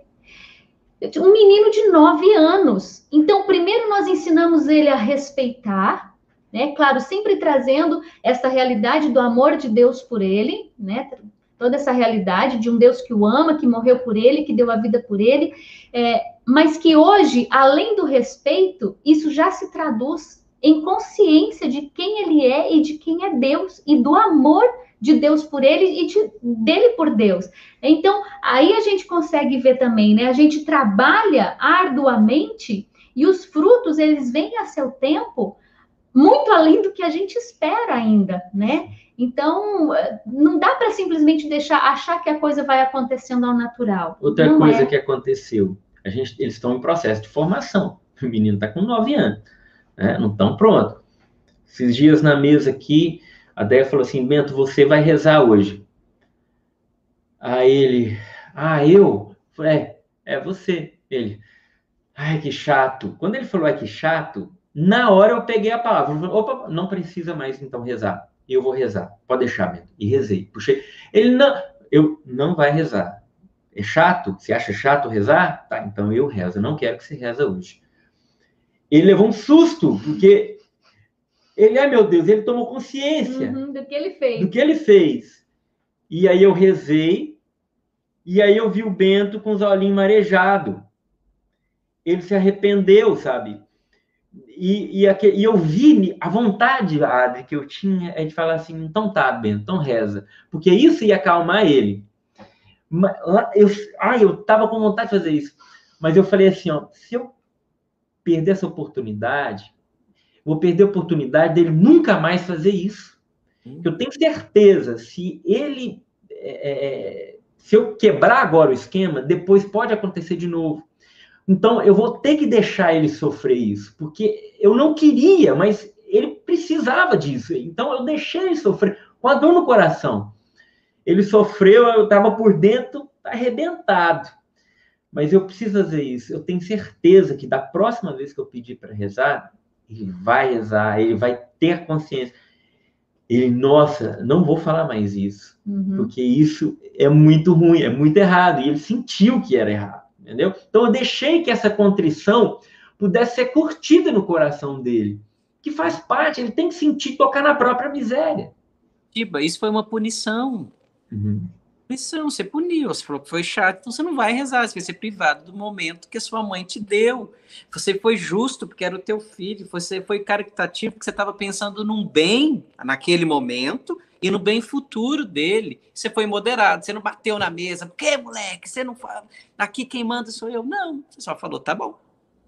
Um menino de 9 anos. Então, primeiro nós ensinamos ele a respeitar, né? Claro, sempre trazendo essa realidade do amor de Deus por ele, né? Toda essa realidade de um Deus que o ama, que morreu por ele, que deu a vida por ele, mas que hoje, além do respeito, isso já se traduz em consciência de quem ele é e de quem é Deus, e do amor de Deus por ele e dele por Deus. Então, aí a gente consegue ver também, né? A gente trabalha arduamente e os frutos, eles vêm a seu tempo, muito além do que a gente espera ainda, né? Então, não dá para simplesmente achar que a coisa vai acontecendo ao natural. Outra coisa que aconteceu, eles estão em processo de formação. O menino está com 9 anos, né? Não estão prontos. Esses dias na mesa aqui, a Déia falou assim, Bento, você vai rezar hoje. Aí ele, eu? Falei, você. Ele, ai, que chato. Quando ele falou, que chato, na hora eu peguei a palavra. Falei, opa, não precisa mais então rezar. Eu vou rezar. Pode deixar, Bento. E rezei. Puxei. Ele, não vai rezar. É chato? Você acha chato rezar? Tá, então eu rezo. Eu não quero que você reza hoje. Ele levou um susto, porque ele, ai meu Deus, ele tomou consciência do que ele fez. Do que ele fez. E aí eu rezei, e aí eu vi o Bento com os olhinhos marejados. Ele se arrependeu, sabe? E eu vi a vontade, Adri, que eu tinha de falar assim, então tá, Bento, então reza. Porque isso ia acalmar ele. Eu tava com vontade de fazer isso. Mas eu falei assim, se eu perder essa oportunidade, vou perder a oportunidade dele nunca mais fazer isso. Eu tenho certeza, se eu quebrar agora o esquema, depois pode acontecer de novo. Então, eu vou ter que deixar ele sofrer isso, porque eu não queria, mas ele precisava disso. Então, eu deixei ele sofrer com a dor no coração. Ele sofreu, eu estava por dentro arrebentado. Mas eu preciso fazer isso. Eu tenho certeza que da próxima vez que eu pedir para rezar, ele vai rezar, ele vai ter consciência. Ele, nossa, não vou falar mais isso, porque isso é muito ruim, é muito errado. E ele sentiu que era errado, entendeu? Então eu deixei que essa contrição pudesse ser curtida no coração dele, que faz parte, ele tem que sentir, tocar na própria miséria. Tiba, isso foi uma punição. Punição, você puniu, você falou que foi chato, então você não vai rezar, você vai ser privado do momento que a sua mãe te deu. Você foi justo porque era o teu filho, você foi caritativo porque você estava pensando num bem naquele momento e no bem futuro dele. Você foi moderado, você não bateu na mesa, por que, moleque? Você não fala, aqui quem manda sou eu. Não, você só falou, tá bom.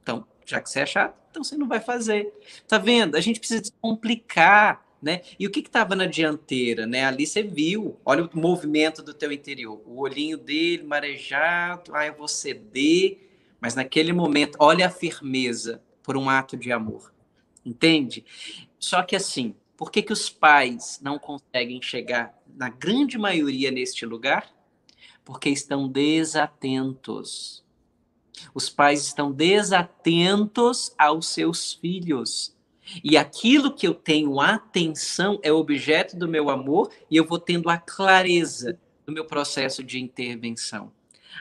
Então, já que você é chato, então você não vai fazer. Tá vendo? A gente precisa descomplicar. Né? E o que estava na dianteira? Né? Ali você viu, olha o movimento do teu interior, o olhinho dele marejado, eu vou ceder, mas naquele momento, olha a firmeza por um ato de amor, entende? Só que assim, por que os pais não conseguem chegar, na grande maioria, neste lugar? Porque estão desatentos. Os pais estão desatentos aos seus filhos. E aquilo que eu tenho atenção é objeto do meu amor e eu vou tendo a clareza do meu processo de intervenção.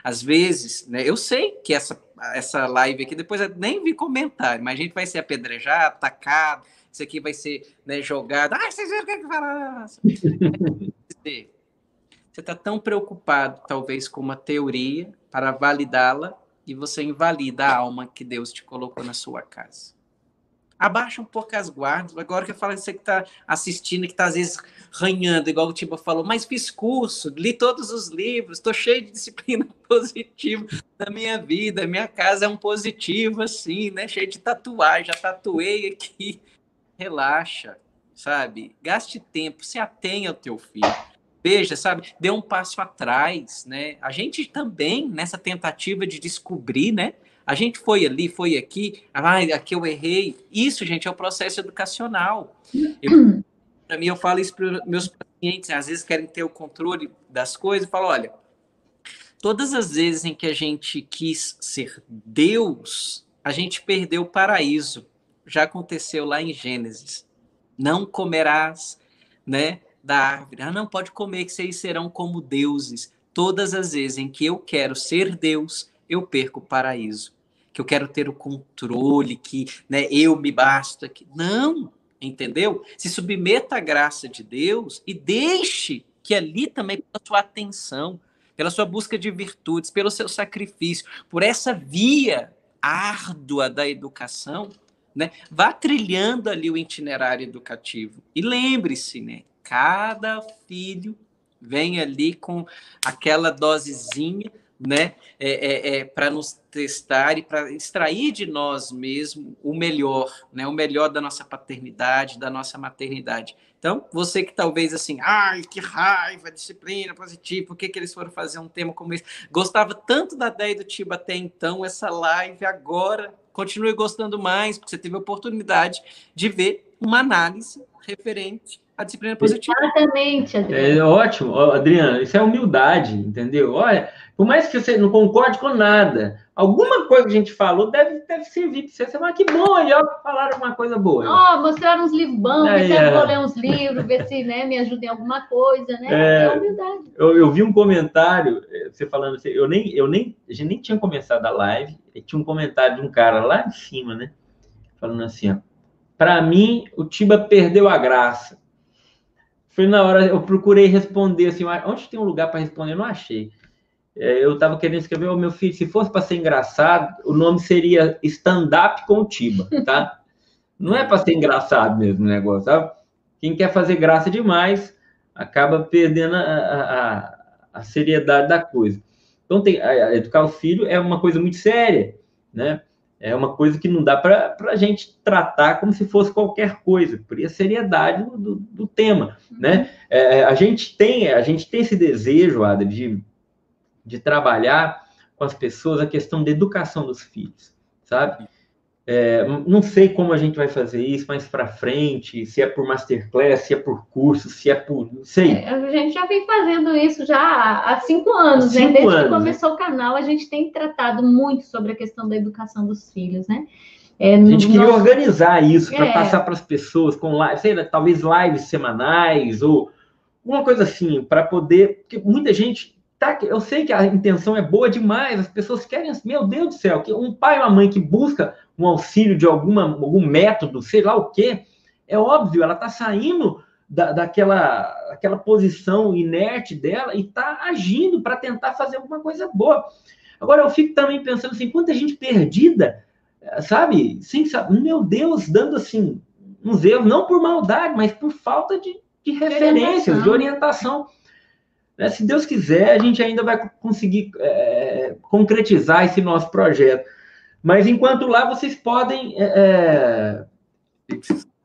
Às vezes, né, eu sei que essa live aqui, depois eu nem vi comentário, mas a gente vai ser apedrejado, atacado, isso aqui vai ser, né, jogado. Vocês viram o que é que fala? Você está tão preocupado, talvez, com uma teoria para validá-la e você invalida a alma que Deus te colocou na sua casa. Abaixa um pouco as guardas. Agora que eu falo, você que está assistindo, que está às vezes ranhando, igual o Tiba falou, mas fiz curso, li todos os livros, estou cheio de disciplina. positivo na minha vida. Minha casa é um positivo, assim, né? Cheio de tatuagem, já tatuei aqui. Relaxa, sabe? Gaste tempo, se atenha ao teu filho. Veja, sabe? Dê um passo atrás, né? A gente também, nessa tentativa de descobrir, né? A gente foi ali, foi aqui, aqui eu errei. Isso, gente, é o processo educacional. Para mim, eu falo isso para os meus pacientes, às vezes querem ter o controle das coisas, eu falo, olha, todas as vezes em que a gente quis ser Deus, a gente perdeu o paraíso. Já aconteceu lá em Gênesis. Não comerás, né, da árvore. Não pode comer, que vocês serão como deuses. Todas as vezes em que eu quero ser Deus, eu perco o paraíso. Que eu quero ter o controle, que, né, eu me basta. Não, entendeu? Se submeta à graça de Deus e deixe que ali também, pela sua atenção, pela sua busca de virtudes, pelo seu sacrifício, por essa via árdua da educação, né, vá trilhando ali o itinerário educativo. E lembre-se, né, cada filho vem ali com aquela dosezinha, né, para nos testar e para extrair de nós mesmos o melhor, né, o melhor da nossa paternidade, da nossa maternidade. Então, você que talvez assim, ai, que raiva, disciplina positiva, por que eles foram fazer um tema como esse? Gostava tanto da ideia do Tiba até então, essa live agora, continue gostando mais, porque você teve a oportunidade de ver uma análise referente à disciplina positiva. Exatamente, Adriano. É ótimo, Adriano, isso é humildade, entendeu? Olha, por mais que você não concorde com nada, alguma coisa que a gente falou deve servir para você. Você fala, que bom, aí, ó, falaram uma coisa boa. Mostraram uns livros bons, ver se eu vou ler uns livros, ver se, né, me ajuda em alguma coisa, né? É humildade. Eu vi um comentário, você falando assim, a gente nem tinha começado a live, e tinha um comentário de um cara lá em cima, né? Falando assim, ó, para mim, o Tiba perdeu a graça. Foi na hora, eu procurei responder assim, onde tem um lugar para responder? Eu não achei. Eu estava querendo escrever, meu filho, se fosse para ser engraçado, o nome seria Stand-up com o Tiba, tá? Não é para ser engraçado mesmo o negócio, sabe? Quem quer fazer graça demais acaba perdendo a seriedade da coisa. Então, educar o filho é uma coisa muito séria, né? É uma coisa que não dá para a gente tratar como se fosse qualquer coisa, por a seriedade do tema, né? A gente tem esse desejo, Adri, de trabalhar com as pessoas a questão da educação dos filhos, sabe? Não sei como a gente vai fazer isso mais para frente, se é por masterclass, se é por curso, se é por... não sei. A gente já vem fazendo isso já há 5 anos, né? Desde que começou o canal, a gente tem tratado muito sobre a questão da educação dos filhos, né? A gente queria organizar isso para passar para as pessoas com live, sei lá, talvez lives semanais ou uma coisa assim, para poder... Porque muita gente... eu sei que a intenção é boa demais, as pessoas querem, meu Deus do céu, que um pai ou uma mãe que busca um auxílio de algum método, sei lá o quê, é óbvio, ela está saindo daquela posição inerte dela e está agindo para tentar fazer alguma coisa boa. Agora, eu fico também pensando assim, quanta gente perdida, sabe? Sim, sabe? Meu Deus, dando assim, uns erros, não por maldade, mas por falta de referências, de orientação. Se Deus quiser, a gente ainda vai conseguir concretizar esse nosso projeto. Mas, enquanto lá, vocês podem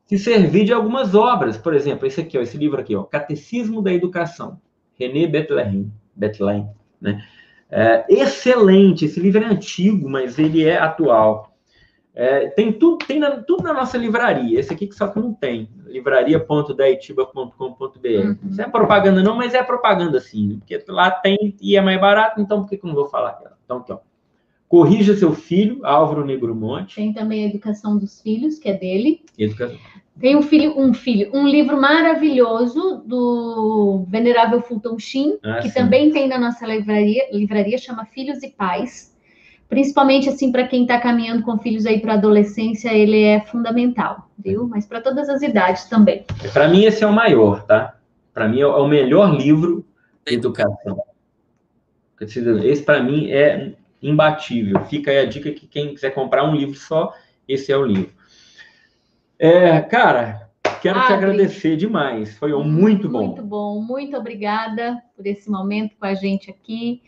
se servir de algumas obras. Por exemplo, esse livro aqui, ó, Catecismo da Educação, René Bethlen, né? Excelente, esse livro é antigo, mas ele é atual. Tem tudo na nossa livraria. Esse aqui que só que não tem. livraria.daitiba.com.br. Isso é propaganda não, mas é propaganda sim. Porque lá tem e é mais barato, então por que eu não vou falar? Então, aqui, ó. Corrija seu filho, Álvaro Negromonte. Tem também a Educação dos Filhos, que é dele. Educação. Tem um livro maravilhoso do Venerável Fulton Sheen, que sim, também tem na nossa livraria, chama Filhos e Pais. Principalmente, assim, para quem está caminhando com filhos aí para a adolescência, ele é fundamental, viu? Mas para todas as idades também. Para mim, esse é o maior, tá? Para mim, é o melhor livro de educação. Esse, para mim, é imbatível. Fica aí a dica que quem quiser comprar um livro só, esse é o livro. Cara, quero te agradecer demais. Foi muito bom. Muito bom. Muito obrigada por esse momento com a gente aqui.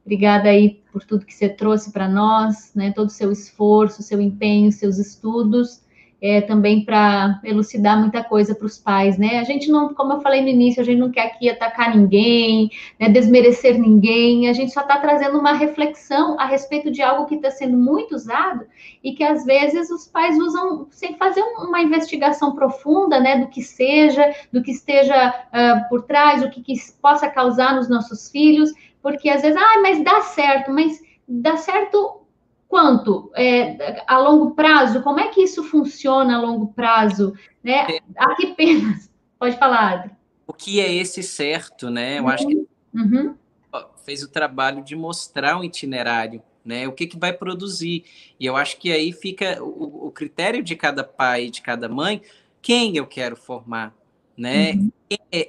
Obrigada aí por tudo que você trouxe para nós, né? Todo o seu esforço, seu empenho, seus estudos, também para elucidar muita coisa para os pais, né? A gente não, como eu falei no início, a gente não quer aqui atacar ninguém, né? Desmerecer ninguém, a gente só está trazendo uma reflexão a respeito de algo que está sendo muito usado e que às vezes os pais usam sem fazer uma investigação profunda, né? Do que seja, do que esteja por trás, o que possa causar nos nossos filhos, porque às vezes, mas dá certo quanto? A longo prazo? Como é que isso funciona a longo prazo? Né? A que penas? Pode falar, Adri. O que é esse certo, né? Eu acho que fez o trabalho de mostrar um itinerário, né? O que vai produzir. E eu acho que aí fica o critério de cada pai, de cada mãe, quem eu quero formar, né?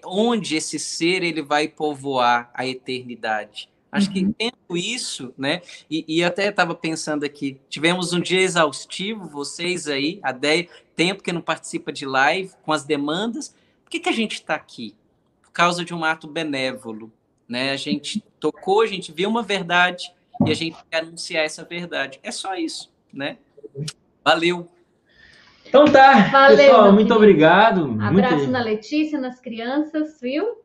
Onde esse ser ele vai povoar a eternidade. Acho que tendo isso, né? E até estava pensando aqui, tivemos um dia exaustivo, vocês aí, a Déia, tempo que não participa de live, com as demandas. Por que a gente está aqui? Por causa de um ato benévolo, né? A gente tocou, a gente viu uma verdade e a gente quer anunciar essa verdade. É só isso, né? Valeu! Então tá, valeu, pessoal, muito obrigado. Abraço na Letícia, nas crianças, viu?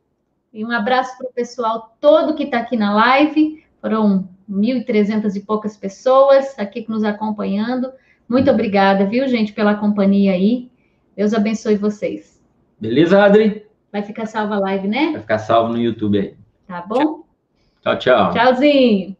E um abraço para o pessoal todo que está aqui na live. Foram 1.300 e poucas pessoas aqui nos acompanhando. Muito obrigada, viu, gente, pela companhia aí. Deus abençoe vocês. Beleza, Adri? Vai ficar salva a live, né? Vai ficar salvo no YouTube aí. Tá bom? Tchau, tchau. Tchauzinho.